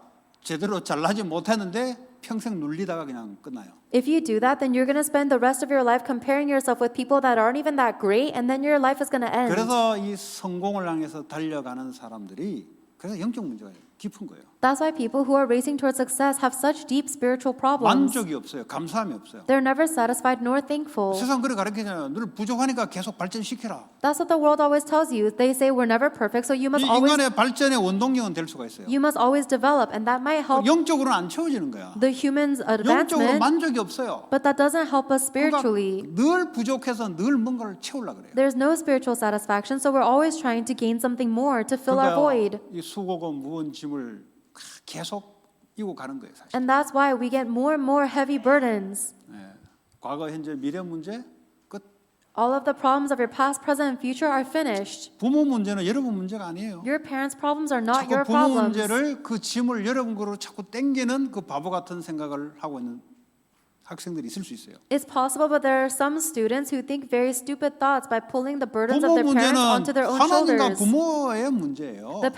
Speaker 1: 제대로 잘나지 못했는데 평생 눌리다가 그냥 끝나요.
Speaker 2: If you do that, then you're going to spend the rest of your life comparing yourself with people that aren't even that great, and then your life is going to end.
Speaker 1: 그래서 이 성공을 향해서 달려가는 사람들이 그래서 영적 문제가 깊은 거예요.
Speaker 2: That's why people who are racing towards success have such deep spiritual problems.
Speaker 1: 만족이 없어요. 감사함이 없어요.
Speaker 2: They're never satisfied nor thankful.
Speaker 1: 세상 그래 가르치잖아요. 늘 부족하니까 계속 발전시켜라.
Speaker 2: That's what the world always tells you. They say we're never perfect, so you
Speaker 1: 이
Speaker 2: must always
Speaker 1: 인간의 발전의 원동력은 될 수가 있어요.
Speaker 2: you must always develop, and that might help
Speaker 1: 영적으로는 안 채워지는 거야.
Speaker 2: the human's
Speaker 1: 영적으로
Speaker 2: advancement,
Speaker 1: 만족이 없어요.
Speaker 2: but that doesn't help us
Speaker 1: 그러니까
Speaker 2: spiritually.
Speaker 1: 늘 부족해서 늘 뭔가를 채우려 그래요.
Speaker 2: There's no spiritual satisfaction, so we're always trying to gain something more to fill our void.
Speaker 1: 이 수고고 무거운 짐을 계속 이고 가는 거예요, 사실.
Speaker 2: And that's why we get more and more heavy burdens.
Speaker 1: 예. 과거, 현재, 미래 문제 끝.
Speaker 2: All of the problems of your past, present, and future are finished.
Speaker 1: 부모 문제는 여러분 문제가 아니에요.
Speaker 2: Your parents' problems are not
Speaker 1: 자꾸
Speaker 2: your
Speaker 1: 부모
Speaker 2: problems.
Speaker 1: 문제를 그 짐을 여러분 거로 자꾸 땡기는 그 바보 같은 생각을 하고 있는 학생들이 있을 수 있어요.
Speaker 2: It's possible, but there are some students who think very stupid thoughts by pulling the burdens of
Speaker 1: 부모
Speaker 2: their parents
Speaker 1: 문제는
Speaker 2: onto their own
Speaker 1: 하나님과
Speaker 2: shoulders.
Speaker 1: 부모의 문제예요.
Speaker 2: The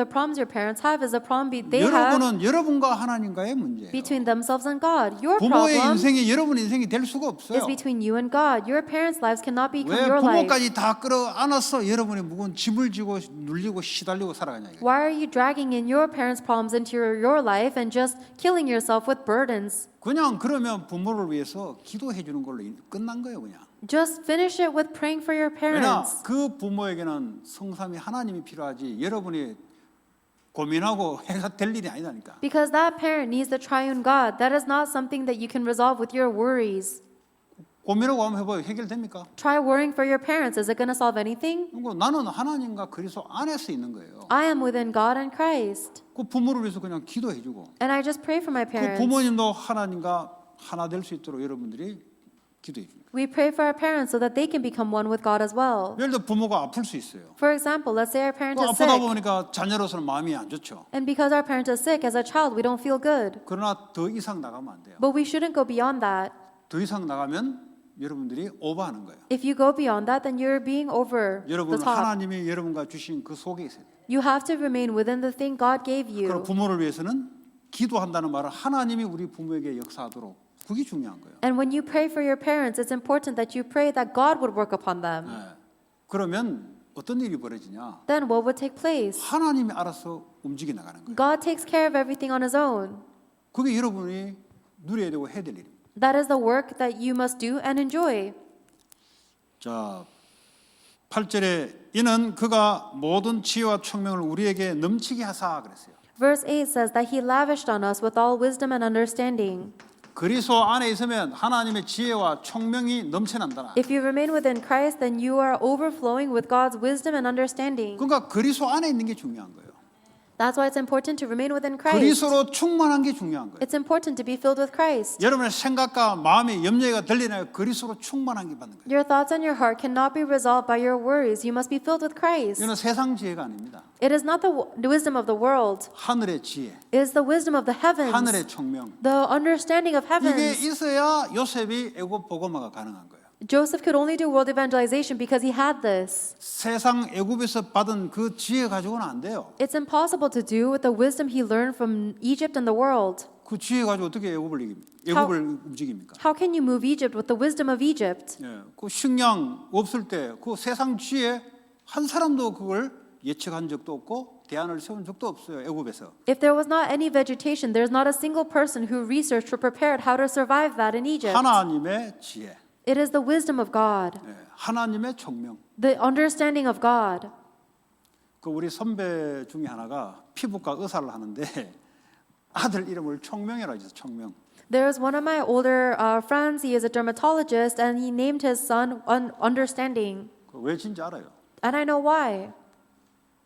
Speaker 2: problems your parents have is a problem they have
Speaker 1: 여러분은 여러분과 하나님과의 문제예요.
Speaker 2: between themselves and God. Your
Speaker 1: 부모의
Speaker 2: problem
Speaker 1: 인생이 여러분 인생이 될 수가 없어요.
Speaker 2: is between you and God. Your parents' lives cannot become
Speaker 1: 왜
Speaker 2: your life.
Speaker 1: 부모까지 다 끌어안아서 여러분이 무거운 짐을 지고 눌리고 시달리고 살아가냐 이거예요.
Speaker 2: Why are you dragging in your parents' problems into your life and just killing yourself with burdens?
Speaker 1: 그냥 그러면 부모를 위해서 기도해 주는 걸로 끝난 거예요, 그냥.
Speaker 2: Just finish it with praying for your
Speaker 1: 왜냐
Speaker 2: parents.
Speaker 1: 그 부모에게는 성삼위 하나님이 필요하지 여러분이 고민하고 해서 될 일이 아니다니까.
Speaker 2: Because that parent needs the triune God. That is not something that you can resolve with your worries.
Speaker 1: 고민하고 한번 해봐요. 해결됩니까?
Speaker 2: Try worrying for your parents. Is it going to solve anything?
Speaker 1: 그리고 나는 하나님과 그리스도 안에서 있는 거예요.
Speaker 2: I am within God and Christ.
Speaker 1: 그 부모를 위해서 그냥 기도해 주고
Speaker 2: And I just pray for my
Speaker 1: 그
Speaker 2: parents.
Speaker 1: 부모님도 하나님과 하나 될 수 있도록 여러분들이 기도해 줍니다.
Speaker 2: We pray for our parents so that they can become one with God as well.
Speaker 1: 예를 들어 부모가 아플 수 있어요.
Speaker 2: For example, let's say our parent is
Speaker 1: 아프다
Speaker 2: sick.
Speaker 1: 보니까 자녀로서는 마음이 안 좋죠.
Speaker 2: And because our parent is sick, as a child, we don't feel good.
Speaker 1: 그러나 더 이상 나가면 안 돼요.
Speaker 2: But we shouldn't go beyond that.
Speaker 1: 더 이상 나가면 여러분들이 오버하는 거예요.
Speaker 2: If you go beyond that, then you're being over the
Speaker 1: 여러분은
Speaker 2: top.
Speaker 1: 하나님이 여러분과 주신 그 속에 있어요.
Speaker 2: You have to remain within the thing God gave
Speaker 1: 그리고
Speaker 2: you.
Speaker 1: 부모를 위해서는 기도한다는 말은 하나님이 우리 부모에게 역사하도록 그게 중요한 거예요.
Speaker 2: And when you pray for your parents, it's important that you pray that God would work upon them.
Speaker 1: 네. 그러면 어떤 일이 벌어지냐?
Speaker 2: Then what would take place?
Speaker 1: 하나님이 알아서 움직여 나가는 거예요.
Speaker 2: God takes care of everything on His own.
Speaker 1: 그게 여러분이 누려야 되고 해야 될 일입니다.
Speaker 2: That is the work that you must do and enjoy.
Speaker 1: 자, 8절에 이는 그가 모든 지혜와 총명을 우리에게 넘치게 하사 그랬어요.
Speaker 2: Verse 8 says that He lavished on us with all wisdom and understanding.
Speaker 1: 그리스도 안에 있으면 하나님의 지혜와 총명이 넘쳐난다.
Speaker 2: If you remain within Christ, then you are overflowing with God's wisdom and understanding.
Speaker 1: 그러니까 그리스도 안에 있는 게 중요한 거예요.
Speaker 2: That's why it's important to remain within Christ.
Speaker 1: 그리스도로 충만한 게 중요한 거예요.
Speaker 2: It's important to be filled with Christ.
Speaker 1: 여러분의 생각과 마음의 염려가 들리나요? 그리스도로 충만한 게 받는 거예요.
Speaker 2: Your thoughts and your heart cannot be resolved by your worries. You must be filled with Christ.
Speaker 1: 이는 세상 지혜가 아닙니다.
Speaker 2: It is not the wisdom of the world.
Speaker 1: 하늘의 지혜,
Speaker 2: It is the wisdom of the heavens.
Speaker 1: 하늘의 총명.
Speaker 2: The understanding of
Speaker 1: 이게
Speaker 2: heavens.
Speaker 1: 있어야 요셉이 애굽 복음화가 가능한 거예요.
Speaker 2: Joseph could only do world evangelization because he had this.
Speaker 1: 세상 애굽에서 받은 그 지혜 가지고는 안 돼요.
Speaker 2: It's impossible to do with the wisdom he learned from Egypt and the world.
Speaker 1: 그 지혜 가지고 어떻게 애굽을 움직입니까?
Speaker 2: How can you move Egypt with the wisdom of Egypt?
Speaker 1: 예, 그 식량 없을 때 그 세상 지혜 한 사람도 그걸 예측한 적도 없고 대안을 세운 적도 없어요. 애굽에서.
Speaker 2: If there was not any vegetation, there's not a single person who researched or prepared how to survive that in Egypt.
Speaker 1: 하나님의 지혜,
Speaker 2: It is the wisdom of God,
Speaker 1: 예, 하나님의 총명.
Speaker 2: the understanding of God.
Speaker 1: 그 우리 선배 중에 하나가 피부과 의사를 하는데 아들 이름을 총명이라고 했어요. 총명.
Speaker 2: There's one of my older friends, he is a dermatologist, and he named his son Understanding.
Speaker 1: 왜 진지 알아요?
Speaker 2: And I know why.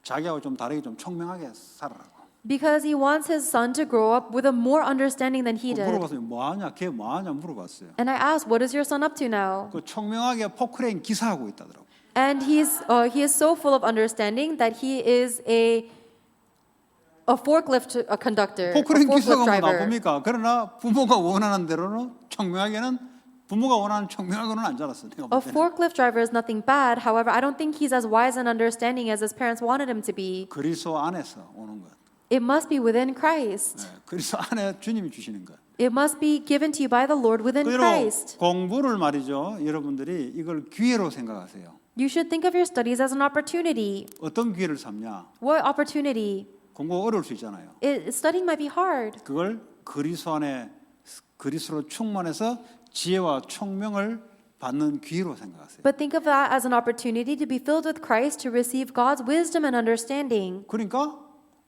Speaker 1: 자기하고 좀 다르게 좀 총명하게 살아라고.
Speaker 2: Because he wants his son to grow up with a more understanding than he did.
Speaker 1: 물어봤어요. 뭐하냐? 걔 뭐하냐? 물어봤어요.
Speaker 2: And I asked, what is your son up to now?
Speaker 1: 그 총명하게 포크레인 기사하고 있다더라고.
Speaker 2: And he is so full of understanding that he is a forklift conductor, a
Speaker 1: 포크레인
Speaker 2: forklift
Speaker 1: 기사가 뭐
Speaker 2: driver.
Speaker 1: 나쁩니까? 그러나 부모가 원하는 대로는 총명하게는 부모가 원하는 총명하고는 안 자랐어. 내가
Speaker 2: A
Speaker 1: 볼 때는.
Speaker 2: forklift driver is nothing bad. However, I don't think he's as wise and understanding as his parents wanted him to be.
Speaker 1: 그리스도 안에서 오는 것.
Speaker 2: It must be within Christ.
Speaker 1: 네, 그리스도 안에 주님이 주시는 것.
Speaker 2: It must be given to you by the Lord within
Speaker 1: 그대로
Speaker 2: Christ.
Speaker 1: 공부를 말이죠. 여러분들이 이걸 기회로 생각하세요.
Speaker 2: You should think of your studies as an opportunity.
Speaker 1: 어떤 기회를 삼냐?
Speaker 2: What opportunity?
Speaker 1: 공부가 어려울 수 있잖아요.
Speaker 2: Studying might be hard.
Speaker 1: 그걸 그리스도로 충만해서 지혜와 총명을 받는 기회로 생각하세요.
Speaker 2: But think of that as an opportunity to be filled with Christ, to receive God's wisdom and understanding.
Speaker 1: 그러니까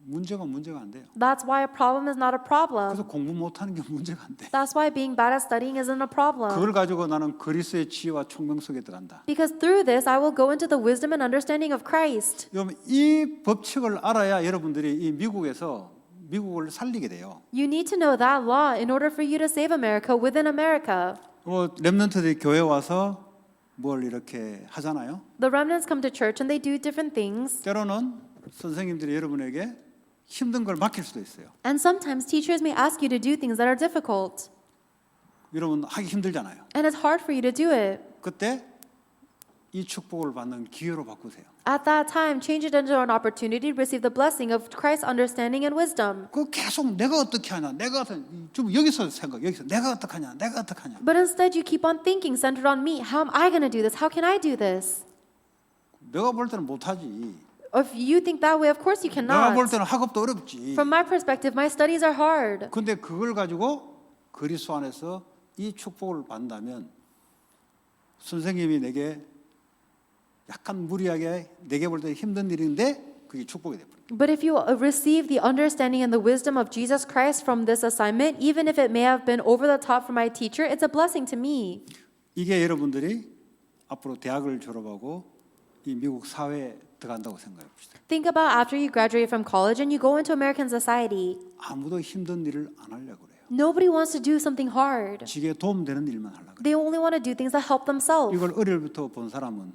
Speaker 1: 문제가 안 돼요.
Speaker 2: That's why a problem is not a problem.
Speaker 1: 그래서 공부 못하는 게 문제가 안 돼.
Speaker 2: That's why being bad at studying isn't a problem.
Speaker 1: 그걸 가지고 나는 그리스도의 지혜와 총명 속에 들어간다.
Speaker 2: Because through this, I will go into the wisdom and understanding of Christ.
Speaker 1: 여러분 이 법칙을 알아야 여러분들이 이 미국을 살리게 돼요.
Speaker 2: You need to know that law in order for you to save America within America.
Speaker 1: 렘넌트들이 교회 와서 뭘 이렇게 하잖아요.
Speaker 2: The remnants come to church and they do different things.
Speaker 1: 때로는 선생님들이 여러분에게 힘든 걸 맡길 수도 있어요.
Speaker 2: And sometimes teachers may ask you to do things that are difficult.
Speaker 1: 여러분 하기 힘들잖아요.
Speaker 2: And it's hard for you to do it.
Speaker 1: 그때 이 축복을 받는 기회로 바꾸세요.
Speaker 2: At that time, change it into an opportunity to receive the blessing of Christ's understanding and wisdom.
Speaker 1: 그 계속 내가 어떻게 하냐, 좀 여기서 내가 어떡하냐.
Speaker 2: But instead, you keep on thinking centered on me. How am I going to do this? How can I do this?
Speaker 1: 내가 볼 때는 못하지.
Speaker 2: If you think that way, of course you
Speaker 1: 내가 볼
Speaker 2: cannot.
Speaker 1: 때는 학업도 어렵지.
Speaker 2: From my perspective, my studies are hard.
Speaker 1: 근데 그걸 가지고 그리스도 안에서 이 축복을 받는다면 선생님이 내게 약간 무리하게 내게 볼 때 힘든 일인데 그게 축복이 돼버려.
Speaker 2: But if you receive the understanding and the wisdom of Jesus Christ from this assignment, even if it may have been over the top for my teacher, it's a blessing to me.
Speaker 1: 이게 여러분들이 앞으로 대학을 졸업하고 이 미국 사회에 들어간다고 생각해 봅시다.
Speaker 2: Think about after you graduate from college and you go into American society.
Speaker 1: 아무도 힘든 일을 안 하려고 그래요.
Speaker 2: Nobody wants to do something hard.
Speaker 1: 지게 도움되는 일만 하려고 그래요.
Speaker 2: They only want to do things that help themselves.
Speaker 1: 이걸 어릴부터 본 사람은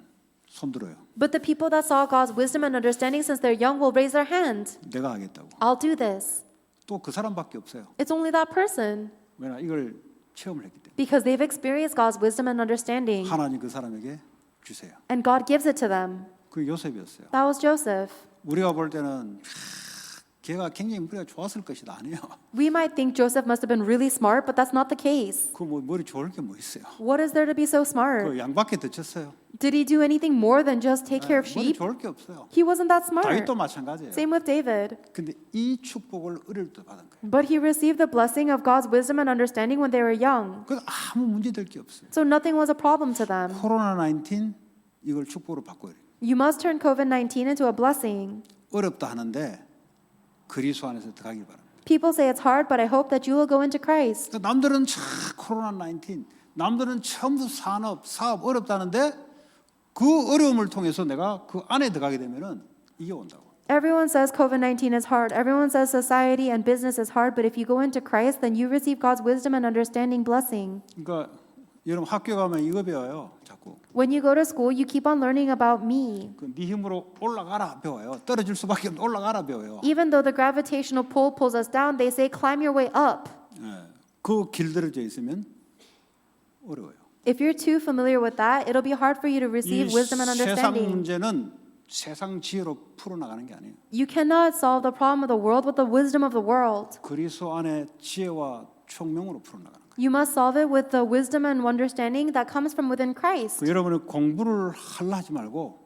Speaker 1: 손들어요.
Speaker 2: But the people that saw God's wisdom and understanding since they're young will raise their hand.
Speaker 1: 내가 하겠다고.
Speaker 2: I'll do this.
Speaker 1: 또 그 사람밖에 없어요.
Speaker 2: It's only that person
Speaker 1: 왜냐 이걸 체험을 했기 때문에.
Speaker 2: because they've experienced God's wisdom and understanding.
Speaker 1: 하나님 그 사람에게 주세요.
Speaker 2: And God gives it to them.
Speaker 1: 그 요셉이었어요.
Speaker 2: That was Joseph.
Speaker 1: 우리가 볼 때는 걔가 굉장히 머리가 좋았을 것이다 아니에요.
Speaker 2: We might think Joseph must have been really smart, but that's not the case.
Speaker 1: 그 뭐 머리 좋을 게 뭐 있어요.
Speaker 2: What is there to be so smart?
Speaker 1: 그 양밖에 덧쳤어요.
Speaker 2: Did he do anything more than just take care of
Speaker 1: 머리
Speaker 2: sheep?
Speaker 1: 좋을 게 없어요.
Speaker 2: He wasn't that smart.
Speaker 1: 다윗도 마찬가지예요.
Speaker 2: Same with David.
Speaker 1: 근데 이 축복을 어릴 때 받은 거예요.
Speaker 2: But he received the blessing of God's wisdom and understanding when they were young.
Speaker 1: 그래서 아무 문제 될 게 없어요.
Speaker 2: So nothing was a problem to them.
Speaker 1: 코로나 19 이걸 축복으로 바꿔야 돼요.
Speaker 2: You must turn COVID-19 into a blessing.
Speaker 1: 어렵다 하는데 그리스도 안에서 들어가길 바랍니다.
Speaker 2: People say it's hard, but I hope that you will go into Christ.
Speaker 1: 남들은 코로나 19 남들은 전부 사업 어렵다는데 그 어려움을 통해서 내가 그 안에 들어가게 되면은 이게 온다고.
Speaker 2: Everyone says COVID-19 is hard. Everyone says society and business is hard, but if you go into Christ, then you receive God's wisdom and understanding blessing.
Speaker 1: 그러니까 여러분 학교 가면 이거 배워요. 자꾸.
Speaker 2: When you go to school, you keep on learning about me.
Speaker 1: 네 힘으로 올라가라 배워요. 떨어질 수밖에 없는 올라가라 배워요.
Speaker 2: Even though the gravitational pull pulls us down, they say climb your way up.
Speaker 1: 그 길들여져 있으면 어려워요.
Speaker 2: If you're too familiar with that, it'll be hard for you to receive wisdom and
Speaker 1: 세상
Speaker 2: understanding.
Speaker 1: 문제는 세상 지혜로 풀어나가는 게 아니에요.
Speaker 2: You cannot solve the problem of the world with the wisdom of the world.
Speaker 1: 그리스도 안에 지혜와 총명으로 풀어나가는 거예요.
Speaker 2: You must solve it with the wisdom and understanding that comes from within Christ.
Speaker 1: 여러분은 공부를 하려 하지 말고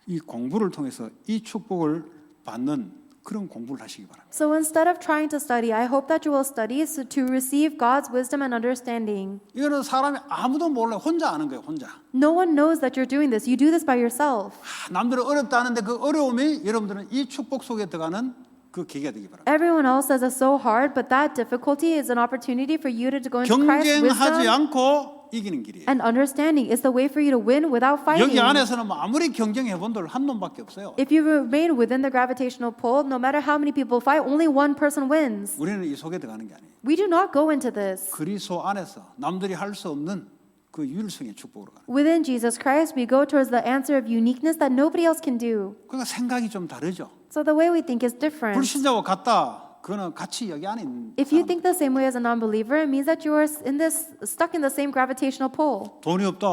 Speaker 1: 이 공부를 통해서 이 축복을 받는 그런 공부를 하시기 바랍니다.
Speaker 2: So instead of trying to study, I hope that you will study so to receive God's wisdom and understanding.
Speaker 1: 이거는 사람이 아무도 몰라요. 혼자 아는 거예요. 혼자.
Speaker 2: No one knows that you're doing this. You do this by yourself.
Speaker 1: 남들은 어렵다 하는데 그 어려움이 여러분들은 이 축복 속에 들어가는 그 계기가 되기 바랍니다.
Speaker 2: Everyone else says it's so hard, but that difficulty is an opportunity for you to go into Christ's
Speaker 1: 경쟁하지
Speaker 2: wisdom
Speaker 1: 않고 이기는 길이에요.
Speaker 2: and understanding. It's the way for you to win without fighting.
Speaker 1: 여기 안에서는 뭐 아무리 경쟁해 본들 한 놈밖에 없어요.
Speaker 2: If you remain within the gravitational pull, no matter how many people fight, only one person wins.
Speaker 1: 우리는 이 속에 들어가는 게 아니에요.
Speaker 2: We do not go into this.
Speaker 1: 그리스도 안에서 남들이 할 수 없는 그 유일성의 축복으로 가는 거예요.
Speaker 2: Within Jesus Christ, we go towards the answer of uniqueness that nobody else can do.
Speaker 1: 그러니까 생각이 좀 다르죠.
Speaker 2: So the way we think is different.
Speaker 1: 불신자와 같다. 그거는 같이 여기 안에 있는
Speaker 2: If you
Speaker 1: 사람.
Speaker 2: think the same way as a non-believer, it means that you are stuck in the same gravitational pull.
Speaker 1: 돈이 없다.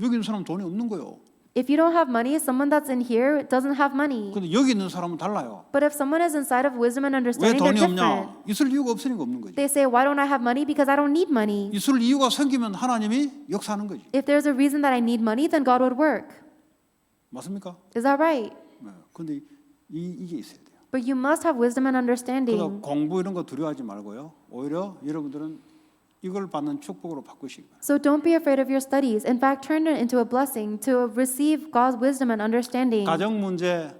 Speaker 1: 여기 있는 사람 돈이 없는 거예요.
Speaker 2: If you don't have money, someone that's in here doesn't have money.
Speaker 1: 근데 여기 있는 사람은 달라요.
Speaker 2: But if someone is inside of wisdom and
Speaker 1: 왜
Speaker 2: understanding,
Speaker 1: 돈이
Speaker 2: they're different.
Speaker 1: 없냐? 있을 이유가 없으니까 없는 거지.
Speaker 2: They say, why don't I have money? Because I don't need money.
Speaker 1: 있을 이유가 생기면 하나님이 역사하는 거지.
Speaker 2: If there's a reason that I need money, then God would work.
Speaker 1: 맞습니까?
Speaker 2: Is that right?
Speaker 1: 네. 근데 이게 있어야 돼요.
Speaker 2: But you must have wisdom and
Speaker 1: 그래서
Speaker 2: understanding.
Speaker 1: 공부 이런 거 두려워하지 말고요. 오히려 여러분들은 이걸 받는 축복으로 바꾸시기 바랍니다.
Speaker 2: So don't be afraid of your studies. In fact, turn it into a blessing to receive God's wisdom and understanding.
Speaker 1: 가정 문제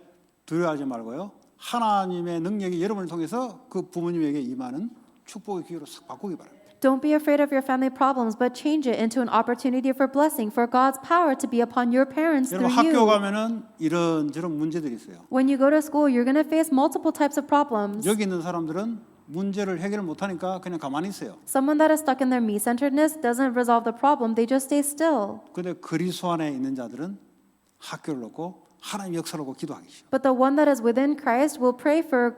Speaker 1: 두려워하지 말고요. 하나님의 능력이 여러분을 통해서 그 부모님에게 임하는 축복의 기회로 싹 바꾸기 바랍니다.
Speaker 2: Don't be afraid of your family problems, but change it into an opportunity for blessing, for God's power to be upon your parents
Speaker 1: 여러분
Speaker 2: through
Speaker 1: 학교
Speaker 2: you.
Speaker 1: 가면은 이런저런 문제들이 있어요.
Speaker 2: When you go to school, you're going to face multiple types of problems.
Speaker 1: 여기 있는 사람들은 문제를 해결 못하니까 그냥 가만히 있어요.
Speaker 2: Someone that is stuck in their me-centeredness doesn't resolve the problem, they just stay still.
Speaker 1: 근데 그리스도 안에 있는 자들은 학교를 놓고 하나님 역사를 놓고 기도하기 시작.
Speaker 2: But the one that is within Christ will pray for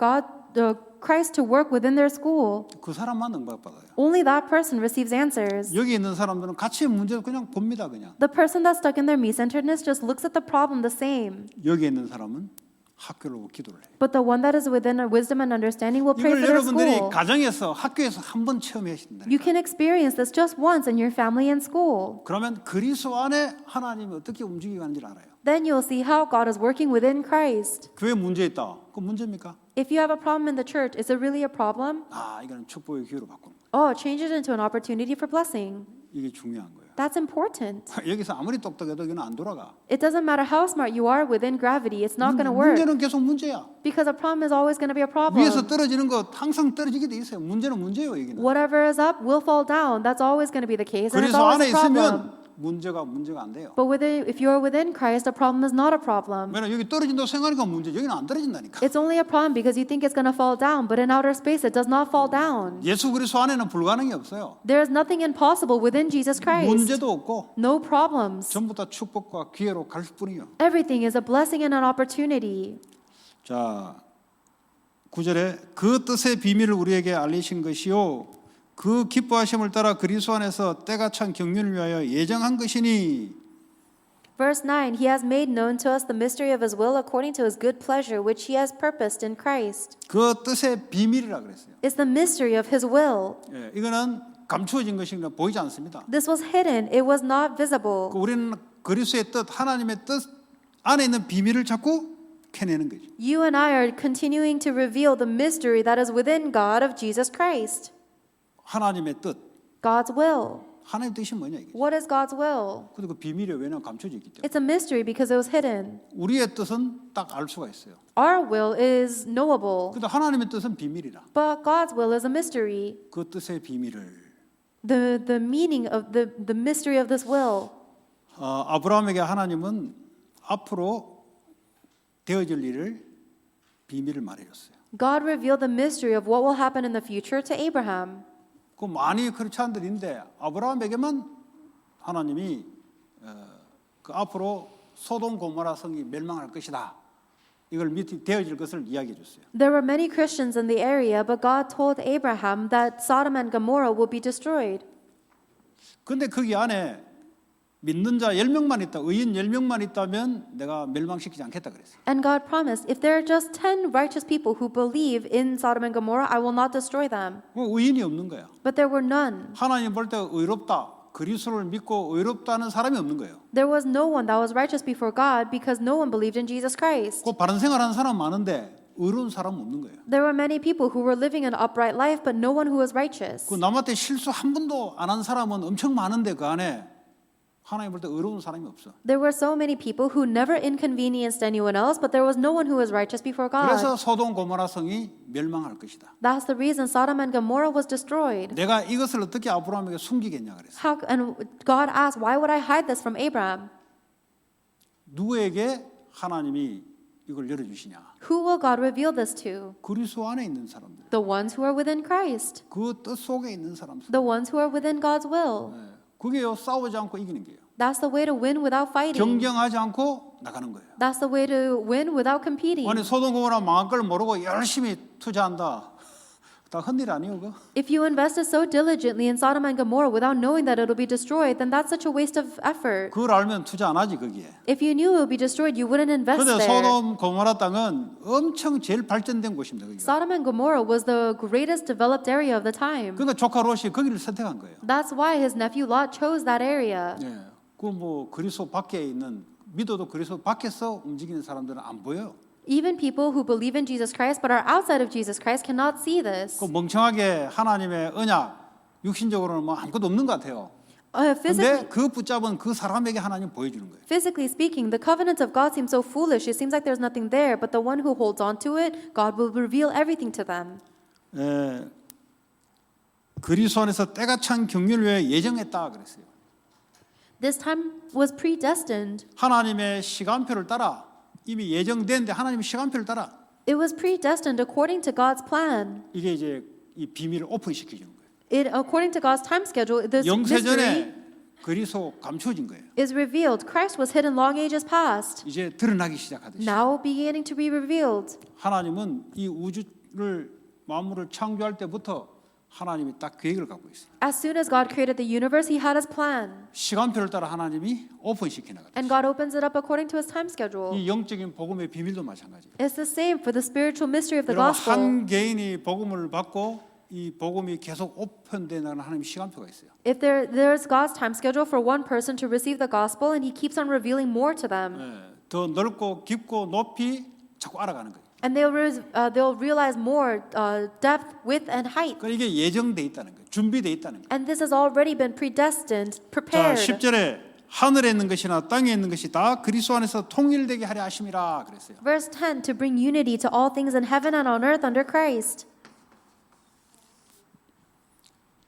Speaker 2: Christ to work within their school.
Speaker 1: 그 사람만 응답받아요.
Speaker 2: Only that person receives answers.
Speaker 1: 여기 있는 사람들은 같이 문제를 그냥 봅니다. 그냥.
Speaker 2: The person that's stuck in their me-centeredness just looks at the problem the same.
Speaker 1: 여기 있는 사람은 학교를 놓고 기도를 해요.
Speaker 2: But the one that is within wisdom and understanding will pray
Speaker 1: 이걸
Speaker 2: for their
Speaker 1: 여러분들이
Speaker 2: school.
Speaker 1: 가정에서 학교에서 한번 체험하신다.
Speaker 2: You can experience this just once in your family and school.
Speaker 1: 그러면 그리스도 안에 하나님이 어떻게 움직이고 하는지를 알아요.
Speaker 2: Then you'll see how God is working within Christ.
Speaker 1: 교회 문제 있다. 그 문제입니까?
Speaker 2: If you have a problem in the church, is it really a problem?
Speaker 1: 아, 이거는 축복의 기회로 바꾸는 거예요.
Speaker 2: Oh, change it into an opportunity for blessing.
Speaker 1: 이게 중요한 거예요.
Speaker 2: That's important.
Speaker 1: 여기서 아무리 똑똑해도 이건 안 돌아가.
Speaker 2: It doesn't matter how smart you are within gravity, it's not going to work.
Speaker 1: 문제는 계속 문제야.
Speaker 2: Because a problem is always going to be a problem.
Speaker 1: 위에서 떨어지는 거 항상 떨어지게 돼 있어요. 문제는 문제예요, 여기는.
Speaker 2: Whatever is up will fall down. That's always going to be the case. And it's
Speaker 1: 그래서
Speaker 2: always
Speaker 1: 안에
Speaker 2: a problem.
Speaker 1: 있으면 문제가 안 돼요.
Speaker 2: But if you're within Christ, a problem is not a problem.
Speaker 1: 왜냐면 여기 떨어진다고 생각하니까 문제, 여기는 안 떨어진다니까.
Speaker 2: It's only a problem because you think it's going to fall down, but in outer space it does not fall down.
Speaker 1: 예수 그리스도 안에는 불가능이 없어요.
Speaker 2: There is nothing impossible within Jesus Christ.
Speaker 1: 문제도 없고
Speaker 2: No problems.
Speaker 1: 전부 다 축복과 기회로 갈 뿐이요.
Speaker 2: Everything is a blessing and an opportunity.
Speaker 1: 자, 9절에 그 뜻의 비밀을 우리에게 알리신 것이요 그 기뻐하심을 따라 그리스도 안에서 때가 찬 경륜을 위하여 예정한 것이니.
Speaker 2: Verse 9, He has made known to us the mystery of His will according to His good pleasure, which He has purposed in Christ.
Speaker 1: 그 뜻의 비밀이라 그랬어요.
Speaker 2: It's the mystery of His will.
Speaker 1: 예, 이거는 감추어진 것이니까 보이지 않습니다.
Speaker 2: This was hidden. It was not visible.
Speaker 1: 우리는 그리스도의 뜻, 하나님의 뜻 안에 있는 비밀을 자꾸 캐내는 거죠.
Speaker 2: You and I are continuing to reveal the mystery that is within God of Jesus Christ.
Speaker 1: 하나님의 뜻,
Speaker 2: God's will.
Speaker 1: 하나님의 뜻이 뭐냐 이게.
Speaker 2: What is God's will?
Speaker 1: 그리고 그 비밀이 왜냐면 감춰져 있기 때문에.
Speaker 2: It's a mystery because it was hidden.
Speaker 1: 우리의 뜻은 딱 알 수가 있어요.
Speaker 2: Our will is knowable,
Speaker 1: 근데 하나님의 뜻은 비밀이라.
Speaker 2: but God's will is a mystery.
Speaker 1: 그 뜻의 비밀을
Speaker 2: The meaning of the mystery of this will.
Speaker 1: 아브라함에게 하나님은 앞으로 되어질 일을 비밀을 말해줬어요.
Speaker 2: God revealed the mystery of what will happen in the future to Abraham.
Speaker 1: 그 많이 크리스찬 들인데 아브라함에게만 하나님이 그 앞으로 소돔 고모라 성이 멸망할 것이다. 이걸 밑에 되어질 것을 이야기해 줬어요.
Speaker 2: There were many Christians in the area, but God told Abraham that Sodom and Gomorrah will be destroyed.
Speaker 1: 근데 거기 안에 믿는 자 10명만 있다. 의인 10명만 있다면 내가 멸망시키지 않겠다 그랬어요.
Speaker 2: And God promised, if there are just 10 righteous people who believe in Sodom and Gomorrah, I will not destroy them.
Speaker 1: 의인이 없는 거야.
Speaker 2: But there were none.
Speaker 1: 하나님 볼 때 의롭다. 그리스도를 믿고 의롭다는 사람이 없는 거예요.
Speaker 2: There was no one that was righteous before God because no one believed in Jesus Christ.
Speaker 1: 그 바른 생활하는 사람 많은데 의로운 사람은 없는 거예요.
Speaker 2: There were many people who were living an upright life, but no one who was righteous.
Speaker 1: 그 남한테 실수 한 번도 안 한 사람은 엄청 많은데 그 안에 하나님 볼 때 의로운 사람이 없어.
Speaker 2: There were so many people who never inconvenienced anyone else, but there was no one who was righteous before God.
Speaker 1: 그래서 소돔 고모라 성이 멸망할 것이다.
Speaker 2: That's the reason Sodom and Gomorrah was destroyed.
Speaker 1: 내가 이것을 어떻게 아브라함에게 숨기겠냐 그랬어.
Speaker 2: And God asked, why would I hide this from Abraham?
Speaker 1: 누구에게 하나님이 이걸 열어주시냐?
Speaker 2: Who will God reveal this to?
Speaker 1: 그리스도 안에 있는 사람들.
Speaker 2: The ones who are within Christ.
Speaker 1: 그 뜻 속에 있는 사람.
Speaker 2: The ones who are within God's will.
Speaker 1: 그게요 싸우지 않고 이기는 거예요.
Speaker 2: That's the way to win without fighting.
Speaker 1: 경쟁하지 않고 나가는 거예요.
Speaker 2: That's the way to win without competing.
Speaker 1: 아니 소돔 고모라 망한 걸 모르고 열심히 투자한다. 다 헛일 아니에요, 그거?
Speaker 2: If you invested so diligently in Sodom and Gomorrah without knowing that it'll be destroyed, then that's such a waste of effort.
Speaker 1: 그걸 알면 투자 안 하지 거기에.
Speaker 2: If you knew it would be destroyed, you wouldn't invest
Speaker 1: 근데
Speaker 2: there.
Speaker 1: 소돔 고모라 땅은 엄청 제일 발전된 곳입니다. 거기가.
Speaker 2: Sodom and Gomorrah was the greatest developed area of the time.
Speaker 1: 그러니까 조카 롯이 거기를 선택한 거예요.
Speaker 2: That's why his nephew Lot chose that area.
Speaker 1: 예, 그 뭐 그리스도 밖에 있는 믿어도 그리스도 밖에서 움직이는 사람들은 안 보여요.
Speaker 2: Even people who believe in Jesus Christ but are outside of Jesus Christ cannot see this.
Speaker 1: 그 멍청하게 하나님의 언약 육신적으로는 뭐 아무것도 없는 것 같아요.
Speaker 2: Physically,
Speaker 1: 근데 그 붙잡은 그 사람에게 하나님 보여주는 거예요.
Speaker 2: physically speaking, the covenant of God seems so foolish. It seems like there's nothing there, but the one who holds on to it, God will reveal everything to them.
Speaker 1: 그리스도 안에서 때가 찬 경륜을 위해 예정했다 그랬어요.
Speaker 2: This time was predestined.
Speaker 1: 하나님의 시간표를 따라 이미 예정된데 하나님의 시간표를 따라
Speaker 2: It was predestined according to God's plan.
Speaker 1: 이게 이제 이 비밀을 오픈시켜 주는 거예요.
Speaker 2: According to God's time schedule, this mystery
Speaker 1: 영세전에 그리스도 감춰진 거예요.
Speaker 2: is revealed. Christ was hidden long ages past,
Speaker 1: 이제 드러나기 시작하듯이
Speaker 2: now beginning to be revealed.
Speaker 1: 하나님은 이 우주를 만물을 창조할 때부터 하나님이 딱 계획을 갖고 있어요.
Speaker 2: As soon as God created the universe, He had His plan,
Speaker 1: 시간표를 따라 하나님이 오픈시켜 나가요.
Speaker 2: and God opens it up according to His time schedule.
Speaker 1: 이 영적인 복음의 비밀도 마찬가지예요.
Speaker 2: It's the same for the spiritual mystery of the
Speaker 1: 여러분
Speaker 2: gospel.
Speaker 1: 한 개인이 복음을 받고 이 복음이 계속 오픈되는 하나님의 시간표가 있어요.
Speaker 2: If there's God's time schedule for one person to receive the gospel, and He keeps on revealing more to them,
Speaker 1: 더 넓고 깊고 높이 자꾸 알아가는 거예요.
Speaker 2: and they'll realize more depth, width, and height.
Speaker 1: 그러니까 이게 예정돼 있다는 거예요. 준비돼 있다는 거예요.
Speaker 2: And this has already been predestined,
Speaker 1: 자,
Speaker 2: prepared.
Speaker 1: 10절에 하늘에 있는 것이나 땅에 있는 것이 다 그리스도 안에서 통일되게 하려 하심이라 그랬어요.
Speaker 2: Verse 10, to bring unity to all things in heaven and on earth under Christ.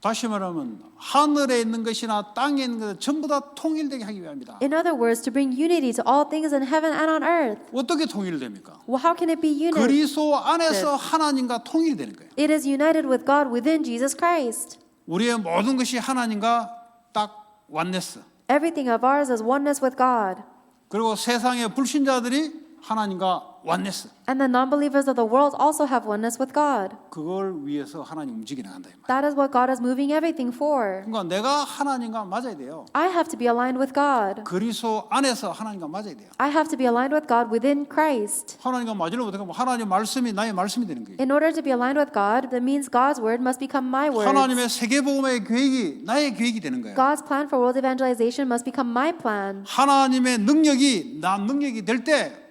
Speaker 1: 다시 말하면 하늘에 있는 것이나 땅에 있는 것은 전부 다 통일되게 하기 위함이다.
Speaker 2: In other words, to bring unity to all things in heaven and on earth.
Speaker 1: 어떻게 통일됩니까?
Speaker 2: Well, how can it be united?
Speaker 1: 그리스도 안에서 하나님과 통일이 되는 거예요.
Speaker 2: It is united with God within Jesus Christ.
Speaker 1: 우리의 모든 것이 하나님과 딱 완네스.
Speaker 2: Everything of ours is oneness with God.
Speaker 1: 그리고 세상의 불신자들이 하나님과 완네스.
Speaker 2: And the non-believers of the world also have oneness with God.
Speaker 1: 그걸 위해서 하나님 움직이 나간다 이 말.
Speaker 2: That is what God is moving everything for.
Speaker 1: 그러니까 내가 하나님과 맞아야 돼요.
Speaker 2: I have to be aligned with God.
Speaker 1: 그리스도 안에서 하나님과 맞아야 돼요.
Speaker 2: I have to be aligned with God within Christ.
Speaker 1: 하나님과 맞으려면 어떻게 하면 하나님 말씀이 나의 말씀이 되는 거예요.
Speaker 2: In order to be aligned with God, that means God's word must become my word.
Speaker 1: 하나님의 세계복음의 계획이 나의 계획이 되는 거예요.
Speaker 2: God's plan for world evangelization must become my plan.
Speaker 1: 하나님의 능력이 나 능력이 될 때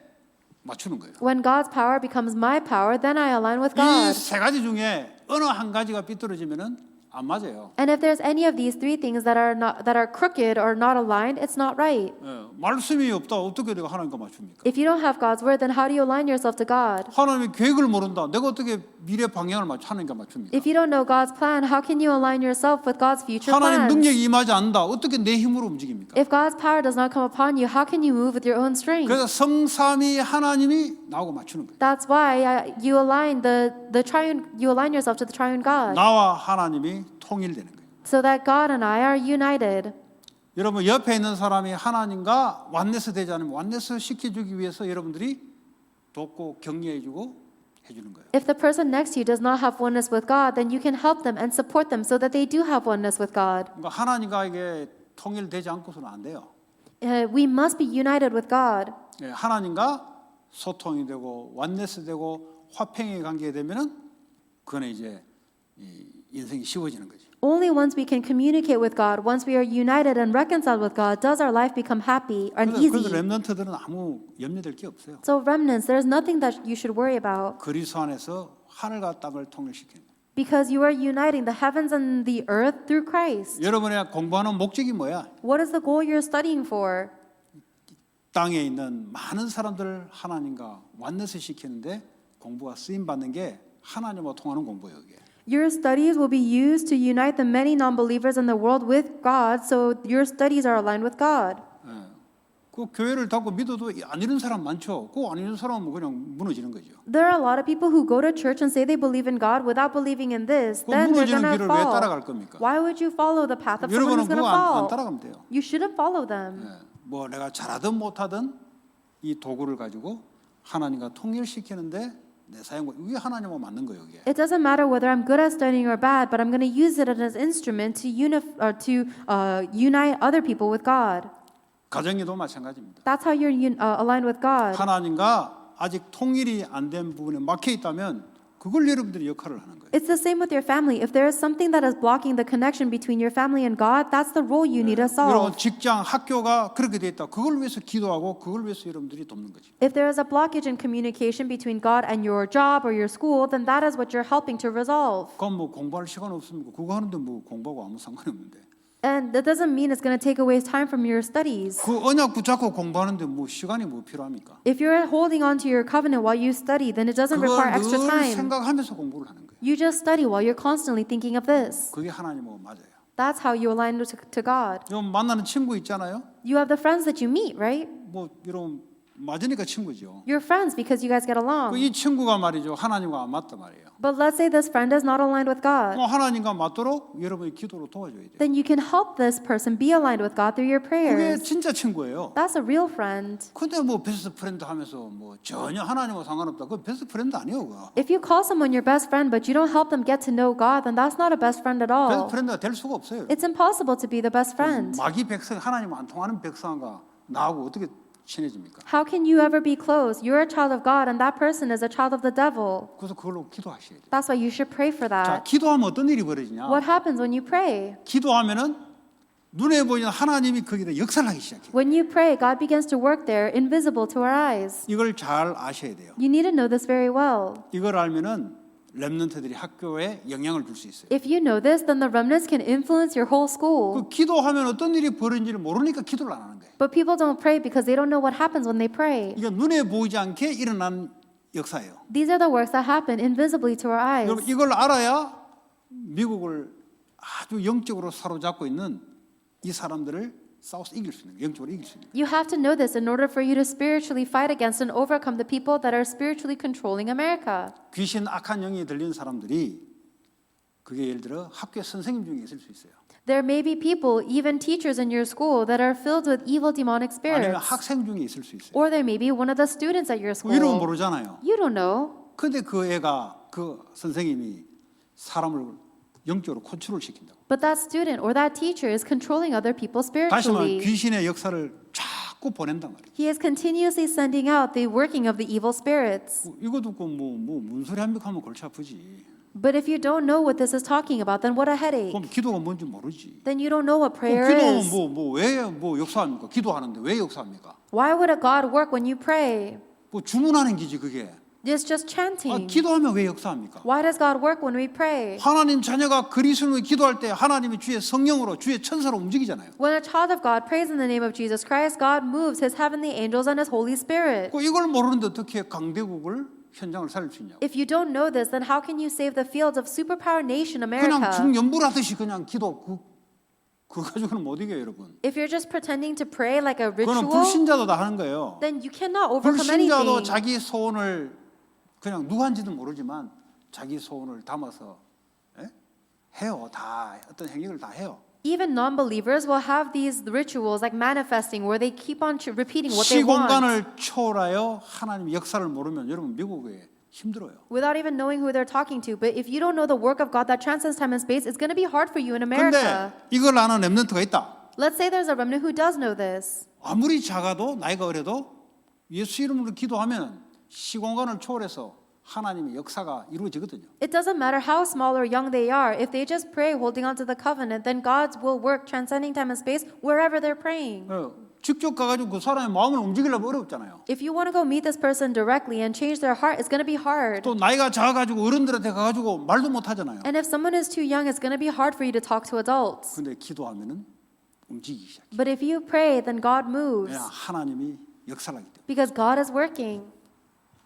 Speaker 1: 맞추는 거예요.
Speaker 2: When God's power becomes my power, then I align with
Speaker 1: 이
Speaker 2: God.
Speaker 1: 세 가지 중에 어느 한 가지가 삐뚤어지면은 안 맞아요.
Speaker 2: And if there's any of these three things that are crooked or not aligned, it's not right.
Speaker 1: 말씀이 없다. 어떻게 내가 하나님과 맞춥니까?
Speaker 2: If you don't have God's word, then how do you align yourself to God?
Speaker 1: 하나님의 계획을 모른다. 내가 어떻게 미래 방향을 하나님과 맞춥니까?
Speaker 2: If you don't know God's plan, how can you align yourself with God's future
Speaker 1: 하나님
Speaker 2: plans?
Speaker 1: 능력이 임하지 않는다. 어떻게 내 힘으로 움직입니까?
Speaker 2: If God's power does not come upon you, how can you move with your own strength?
Speaker 1: 그래서 성삼위 하나님이 나하고 맞추는 거예요.
Speaker 2: That's why you align you align yourself to the triune God,
Speaker 1: 나와 하나님이 통일되는 거예요.
Speaker 2: so that God and I are united.
Speaker 1: 여러분 옆에 있는 사람이 하나님과 완네스 되지 않으면 완네스 시켜주기 위해서 여러분들이 돕고 격려해주고 해주는 거예요.
Speaker 2: If the person next to you does not have oneness with God, then you can help them and support them so that they do have oneness with God.
Speaker 1: 그러니까 하나님과 이게 통일되지 않고서는 안 돼요.
Speaker 2: We must be united with God.
Speaker 1: 하나님과 소통이 되고 완네스 되고 화평의 관계가 되면은 그거는 이제 인생이 쉬워지는 거죠.
Speaker 2: Only once we can communicate with God, once we are united and reconciled with God, does our life become happy and
Speaker 1: 그래서
Speaker 2: easy.
Speaker 1: 렘넌트들은 아무 염려될 게 없어요.
Speaker 2: So remnants, there's nothing that you should worry about
Speaker 1: 그리스도 안에서 하늘과 땅을 통일시키는 거예요.
Speaker 2: because you are uniting the heavens and the earth through Christ.
Speaker 1: 여러분의 공부하는 목적이 뭐야?
Speaker 2: What is the goal you're studying for?
Speaker 1: 땅에 있는 많은 사람들을 하나님과 완네스 시키는데 공부가 쓰임 받는 게 하나님과 통하는 공부예요. 이게.
Speaker 2: Your studies will be used to unite the many non-believers in the world with God, so your studies are aligned with God.
Speaker 1: 그 교회를 닫고 믿어도 안 이런 사람 많죠. 그 안 이런 사람은 그냥 무너지는 거죠.
Speaker 2: There are a lot of people who go to church and say they believe in God without believing in this.
Speaker 1: 그
Speaker 2: Then they're
Speaker 1: 무너지는
Speaker 2: gonna
Speaker 1: 길을 왜
Speaker 2: fall.
Speaker 1: 따라갈 겁니까?
Speaker 2: Why would you follow the path of someone
Speaker 1: 여러분은
Speaker 2: who's going
Speaker 1: 그거
Speaker 2: to
Speaker 1: 안
Speaker 2: fall?
Speaker 1: 따라가면 돼요.
Speaker 2: You shouldn't follow them.
Speaker 1: 뭐 내가 잘하든 못하든 이 도구를 가지고 하나님과 통일시키는데 내 사용 이게 하나님과 맞는 거예요. 이게.
Speaker 2: It doesn't matter whether I'm good at studying or bad, but I'm going to use it as an instrument to unite other people with God.
Speaker 1: 가정에도 마찬가지입니다.
Speaker 2: That's how you're aligned with God.
Speaker 1: 하나님과 아직 통일이 안 된 부분에 막혀 있다면 그걸 여러분들이 역할을 하는 거예요.
Speaker 2: It's the same with your family. If there is something that is blocking the connection between your family and God, that's the role you need to
Speaker 1: 여러분
Speaker 2: solve.
Speaker 1: 직장, 학교가 그렇게 돼 있다. 그걸 위해서 기도하고 그걸 위해서 여러분들이 돕는 거지.
Speaker 2: If there is a blockage in communication between God and your job or your school, then that is what you're helping to resolve.
Speaker 1: 그럼 뭐 공부할 시간 없습니까? 그거 하는데 뭐 공부하고 아무 상관이 없는데.
Speaker 2: And that doesn't mean it's going to take away time from your studies.
Speaker 1: 그 언약 붙잡고 공부하는데 뭐 시간이 뭐 필요합니까?
Speaker 2: If you're holding on to your covenant while you study, then it doesn't
Speaker 1: 그걸
Speaker 2: require extra
Speaker 1: 늘
Speaker 2: time.
Speaker 1: 생각하면서 공부를 하는 거예요.
Speaker 2: You just study while you're constantly thinking of this.
Speaker 1: 그게 하나님하고 맞아요.
Speaker 2: That's how you align to God.
Speaker 1: 여러분 만나는 친구 있잖아요.
Speaker 2: You have the friends that you meet, right?
Speaker 1: 뭐 여러분 맞으니까 친구죠.
Speaker 2: You're friends because you guys get along.
Speaker 1: 이 친구가 말이죠. 하나님과 안 맞단 말이에요.
Speaker 2: But let's say this friend is not aligned with God.
Speaker 1: 뭐 하나님과 맞도록 여러분이 기도로 도와줘야 돼요.
Speaker 2: Then you can help this person be aligned with God through your
Speaker 1: 그게
Speaker 2: prayers.
Speaker 1: 진짜 친구예요.
Speaker 2: That's a real friend.
Speaker 1: 근데 뭐 베스트 프렌드 하면서 뭐 전혀 하나님과 상관없다. 그건 베스트 프렌드 아니에요. 그거.
Speaker 2: If you call someone your best friend but you don't help them get to know God, then that's not a best friend at
Speaker 1: 베스트
Speaker 2: all.
Speaker 1: 프렌드가 될 수가 없어요.
Speaker 2: It's impossible to be the best friend.
Speaker 1: 마귀 백성 하나님 안 통하는 백성과 나하고 어떻게 친해집니까?
Speaker 2: How can you ever be close? You're a child of God and that person is a child of the devil.
Speaker 1: 그래서 그걸로 기도하셔야 돼요.
Speaker 2: That's why you should pray for
Speaker 1: 자,
Speaker 2: that.
Speaker 1: 기도하면 어떤 일이 벌어지냐?
Speaker 2: What happens when you pray?
Speaker 1: 기도하면은 눈에 보이는 하나님이 거기다 역사를 하기 시작해요.
Speaker 2: When you pray, God begins to work there, invisible to our eyes.
Speaker 1: 이걸 잘 아셔야 돼요.
Speaker 2: You need to know this very well.
Speaker 1: 이걸 알면은 렘넌트들이 학교에 영향을 줄 수 있어요.
Speaker 2: If you know this, then the remnants can influence your whole school.
Speaker 1: 그 기도하면 어떤 일이 벌어지는지를 모르니까 기도를 안 하는 거예요.
Speaker 2: But people don't pray because they don't know what happens when they pray.
Speaker 1: 이게 눈에 보이지 않게 일어난 역사예요.
Speaker 2: These are the works that happen invisibly to our eyes.
Speaker 1: 여러분 이걸 알아야 미국을 아주 영적으로 사로잡고 있는 이 사람들을 싸워서 이길 수 있는 거예요. 영적으로 이길 수 있는 거예요.
Speaker 2: You have to know this in order for you to spiritually fight against and overcome the people that are spiritually controlling America.
Speaker 1: 귀신 악한 영이 들린 사람들이 그게 예를 들어 학교 선생님 중에 있을 수 있어요.
Speaker 2: There may be people, even teachers in your school, that are filled with evil demonic
Speaker 1: 아니면
Speaker 2: spirits.
Speaker 1: 학생 중에 있을 수 있어요.
Speaker 2: Or there may be one of the students at your
Speaker 1: 이름은
Speaker 2: school.
Speaker 1: 모르잖아요.
Speaker 2: You don't know.
Speaker 1: 근데 그 애가 그 선생님이 사람을 영적으로 컨트롤 시킨다고.
Speaker 2: But that student or that teacher is controlling other people
Speaker 1: 다시 말하면
Speaker 2: spiritually.
Speaker 1: 귀신의 역사를 자꾸 보낸단 말이에요.
Speaker 2: He is continuously sending out the working of the evil spirits.
Speaker 1: 이거 듣고 뭔 소리 합니까 하면 골치 아프지.
Speaker 2: But if you don't know what this is talking about, then what a headache.
Speaker 1: 그럼 기도가 뭔지 모르지.
Speaker 2: Then you don't know what prayer
Speaker 1: 기도는
Speaker 2: is.
Speaker 1: 왜 역사합니까? 기도하는데 왜 역사합니까?
Speaker 2: Why would a God work when you pray?
Speaker 1: 뭐 주문하는 기지 그게.
Speaker 2: It's just chanting.
Speaker 1: 기도하면 왜 역사합니까?
Speaker 2: Why does God work when we pray?
Speaker 1: 하나님 자녀가 그리스도로 기도할 때 하나님이 주의 성령으로 주의 천사로 움직이잖아요.
Speaker 2: When a child of God prays in the name of Jesus Christ, God moves his heavenly angels and his Holy Spirit.
Speaker 1: 이걸 모르는데 어떻게 강대국을 현장을 살릴 수 있냐고.
Speaker 2: If you don't know this, then how can you save the fields of superpower nation
Speaker 1: 그냥
Speaker 2: America?
Speaker 1: 중연불하듯이 그냥 기도 그거 가지고는 못 이겨요, 여러분.
Speaker 2: If you're just pretending to pray like a
Speaker 1: 그거는
Speaker 2: ritual,
Speaker 1: 불신자도 다 하는 거예요.
Speaker 2: then you cannot overcome
Speaker 1: 불신자도
Speaker 2: anything.
Speaker 1: 자기 소원을 그냥 누구한지도 모르지만 자기 소원을 담아서 해요. 다 어떤 행위를 다 해요.
Speaker 2: Even non-believers will have these rituals like manifesting where they keep on repeating what they want.
Speaker 1: 시공간을 초월하여 하나님 역사를 모르면 여러분 미국에 힘들어요.
Speaker 2: Without even knowing who they're talking to. But if you don't know the work of God that transcends time and space, it's going to be hard for you in
Speaker 1: 근데
Speaker 2: America.
Speaker 1: 이걸 아는 렘넌트가 있다.
Speaker 2: Let's say there's a remnant who does know this.
Speaker 1: 아무리 작아도 나이가 어려도 예수 이름으로 기도하면 시공간을 초월해서 하나님의 역사가 이루어지거든요.
Speaker 2: It doesn't matter how small or young they are. If they just pray holding on to the covenant, then God will work transcending time and space wherever they're praying.
Speaker 1: 직접 가가지고 그 사람의 마음을 움직이려면 어렵잖아요.
Speaker 2: If you want to go meet this person directly and change their heart, it's going to be hard.
Speaker 1: 또 나이가 작아가지고 어른들한테 가가지고 말도 못 하잖아요.
Speaker 2: And if someone is too young, it's going to be hard for you to talk to adults.
Speaker 1: 근데 기도하면은 움직이기 시작해.
Speaker 2: But if you pray, then God moves
Speaker 1: 그냥 하나님이 역사를 하기 때문에.
Speaker 2: because God is working.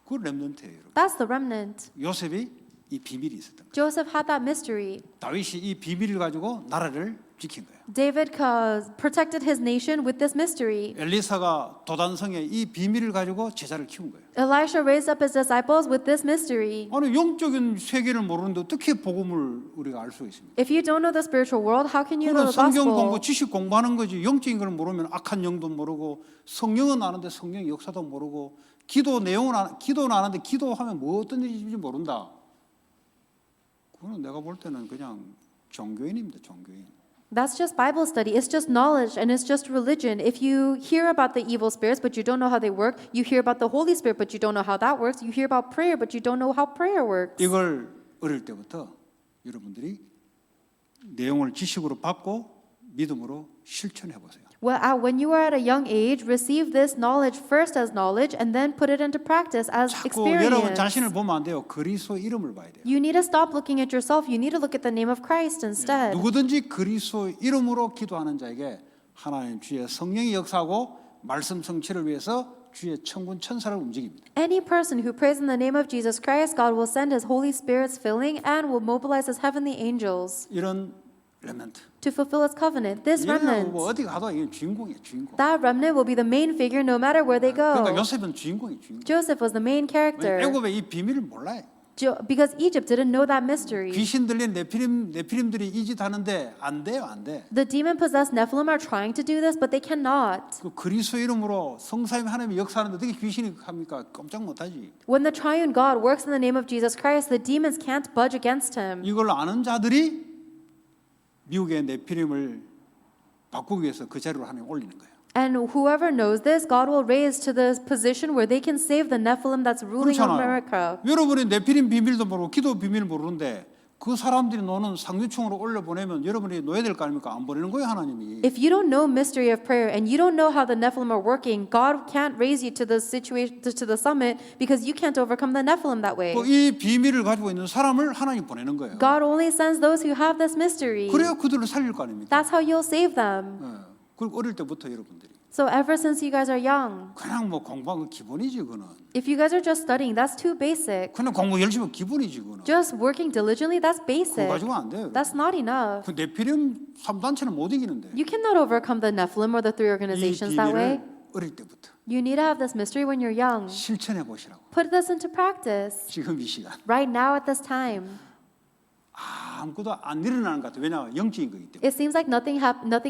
Speaker 1: 그 렘넌트예요, 여러분.
Speaker 2: That's the remnant.
Speaker 1: 요셉이 이 비밀이 있었던 거예요.
Speaker 2: Joseph had that mystery.
Speaker 1: 다윗이 이 비밀을 가지고 나라를 지킨 거예요.
Speaker 2: David protected his nation with this mystery.
Speaker 1: 엘리사가 도단성에 이 비밀을 가지고 제자를 키운 거예요.
Speaker 2: Elisha raised up his disciples with this mystery.
Speaker 1: 아니 영적인 세계를 모르는데 어떻게 복음을 우리가 알 수가 있습니까?
Speaker 2: If you don't know the spiritual world, how can you know
Speaker 1: 그러면
Speaker 2: the
Speaker 1: 성경 공부,
Speaker 2: gospel?
Speaker 1: 지식 공부하는 거지. 영적인 걸 모르면 악한 영도 모르고 성령은 아는데 성령 역사도 모르고 기도는 아는데 기도하면 뭐 어떤 일인지 모른다. 그거는 내가 볼 때는 그냥 종교인입니다. 종교인.
Speaker 2: That's just Bible study. It's just knowledge and it's just religion. If you hear about the evil spirits but you don't know how they work, you hear about the Holy Spirit but you don't know how that works, you hear about prayer but you don't know how prayer works.
Speaker 1: 이걸 어릴 때부터 여러분들이 내용을 지식으로 받고 믿음으로 실천해 보세요.
Speaker 2: Well, when you are at a young age, receive this knowledge first as knowledge and then put it into practice as
Speaker 1: 자꾸 여러분
Speaker 2: experience.
Speaker 1: 자신을 보면 안 돼요. 그리스도 이름을 봐야 돼요.
Speaker 2: You need to stop looking at yourself. You need to look at the name of Christ instead.
Speaker 1: 누구든지 그리스도 이름으로 기도하는 자에게 하나님 주의 성령이 역사하고 말씀 성취를 위해서 주의 천군 천사를 움직입니다.
Speaker 2: Any person who prays in the name of Jesus Christ, God will send His Holy Spirit's filling and will mobilize His heavenly angels
Speaker 1: 이런 레멘트.
Speaker 2: to fulfill His covenant. This remnant,
Speaker 1: 뭐 어디 가도 이게 주인공이에요, 주인공.
Speaker 2: that remnant will be the main figure no matter where they
Speaker 1: 그러니까
Speaker 2: go.
Speaker 1: 요셉은 주인공이 주인공.
Speaker 2: Joseph was the main character
Speaker 1: 애굽의 이 비밀을 몰라요.
Speaker 2: because Egypt didn't know that mystery.
Speaker 1: 귀신 들린 네피림들이 이 짓 하는데 안 돼요, 안 돼.
Speaker 2: The demon-possessed Nephilim are trying to do this, but they cannot.
Speaker 1: 그 그리스도 이름으로 성삼위 하나님이 역사하는데 어떻게 귀신이 합니까? 깜짝 못하지.
Speaker 2: When the triune God works in the name of Jesus Christ, the demons can't budge against Him.
Speaker 1: 이걸 아는 자들이 미국의 네피림을 바꾸기 위해서 그 자리로 하나님 올리는 거예요.
Speaker 2: And whoever knows this, God will raise to the position where they can save the Nephilim that's ruling America.
Speaker 1: 여러분이 네피림 비밀도 모르고 기도 비밀 모르는데 그 사람들이 노는 상류층으로 올려보내면 여러분이 놓여야 될 거 아닙니까? 안 보내는 거예요, 하나님이.
Speaker 2: If you don't know mystery of prayer and you don't know how the Nephilim are working, God can't raise you to the situation to the summit because you can't overcome the Nephilim that way.
Speaker 1: 이 비밀을 가지고 있는 사람을 하나님 보내는 거예요.
Speaker 2: God only sends those who have this mystery.
Speaker 1: 그래야 그들을 살릴 거 아닙니까?
Speaker 2: That's how you'll save them.
Speaker 1: 그리고 어릴 때부터 여러분들이
Speaker 2: So ever since you guys are young,
Speaker 1: 그냥 뭐 공부하는 거 기본이지 그거는.
Speaker 2: if you guys are just studying, that's too basic.
Speaker 1: 그냥 공부 열심히 하면 기본이지 그거는.
Speaker 2: Just working diligently, that's
Speaker 1: 그거
Speaker 2: basic.
Speaker 1: 가지고 안 돼요.
Speaker 2: That's not enough.
Speaker 1: 그 네피림 3단체는 못 이기는데.
Speaker 2: You cannot overcome the Nephilim or the three
Speaker 1: 이
Speaker 2: organizations that way.
Speaker 1: 비밀을 어릴 때부터
Speaker 2: You need to have this mystery when you're young.
Speaker 1: 실천해 보시라고.
Speaker 2: Put this into practice
Speaker 1: 지금 이 시간
Speaker 2: right now at this time.
Speaker 1: 아무것도 안 일어나는 것 같아요. 왜냐하면 영적인 거기 때문에.
Speaker 2: It seems like nothing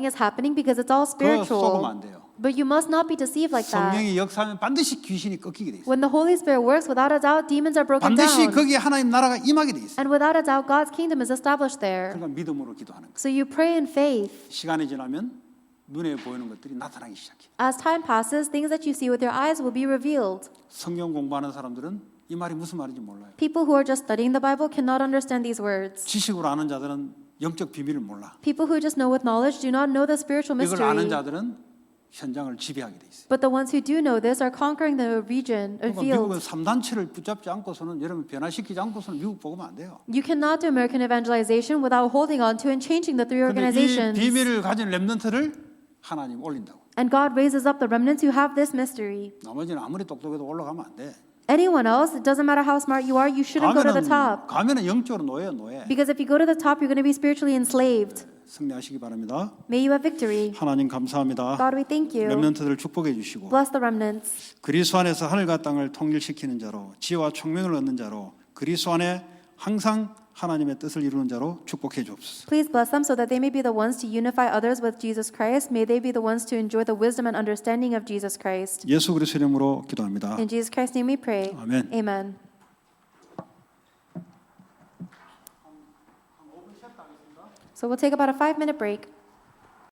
Speaker 2: is happening because it's all
Speaker 1: 그거 속으면
Speaker 2: spiritual.
Speaker 1: 안 돼요.
Speaker 2: But you must not be deceived like that.
Speaker 1: 성령이 역사하면 반드시 귀신이 꺾이게 돼 있어요.
Speaker 2: When the Holy Spirit works, without a doubt, demons are broken
Speaker 1: 반드시
Speaker 2: down.
Speaker 1: 거기에 하나님 나라가 임하게 돼 있어요.
Speaker 2: And without a doubt, God's kingdom is established there.
Speaker 1: 그러니까 믿음으로 기도하는 거예요.
Speaker 2: So you pray in faith.
Speaker 1: 시간이 지나면 눈에 보이는 것들이 나타나기 시작해요.
Speaker 2: As time passes, things that you see with your eyes will be revealed.
Speaker 1: 성경 공부하는 사람들은 이 말이 무슨 말인지 몰라요.
Speaker 2: People who are just studying the Bible cannot understand these words.
Speaker 1: 지식으로 아는 자들은 영적 비밀을 몰라.
Speaker 2: People who just know with knowledge do not know the spiritual
Speaker 1: 이걸 아는
Speaker 2: mystery.
Speaker 1: 자들은 현장을 지배하게 돼 있어요.
Speaker 2: But the ones who do know this are conquering the region or
Speaker 1: 그러니까 미국은
Speaker 2: field.
Speaker 1: 3단체를 붙잡지 않고서는 여러분 변화시키지 않고서는 미국 복음 안 돼요.
Speaker 2: You cannot do American evangelization without holding on to and changing the three
Speaker 1: 근데 이
Speaker 2: organizations.
Speaker 1: 비밀을 가진 렘넌트를 하나님 올린다고.
Speaker 2: And God raises up the remnants who have this mystery.
Speaker 1: 나머지는 아무리 똑똑해도 올라가면 안 돼.
Speaker 2: Anyone else, it doesn't matter how smart you are, you shouldn't go to the top.
Speaker 1: 가면은 영적으로 노예.
Speaker 2: Because if you go to the top, you're going to be spiritually enslaved.
Speaker 1: 승리하시기 바랍니다.
Speaker 2: May you have victory.
Speaker 1: 하나님 감사합니다.
Speaker 2: God, we thank you.
Speaker 1: 렘넌트들을 축복해 주시고
Speaker 2: Bless the remnants.
Speaker 1: 그리스도 안에서 하늘과 땅을 통일시키는 자로 지혜와 총명을 얻는 자로 그리스도 안에 항상 하나님의 뜻을 이루는 자로 축복해 주옵소서.
Speaker 2: Please bless them so that they may be the ones to unify others with Jesus Christ. May they be the ones to enjoy the wisdom and understanding of Jesus Christ.
Speaker 1: 예수 그리스도 이름으로 기도합니다.
Speaker 2: In Jesus Christ's name we pray.
Speaker 1: 아멘.
Speaker 2: Amen. So we'll take about a 5-minute break.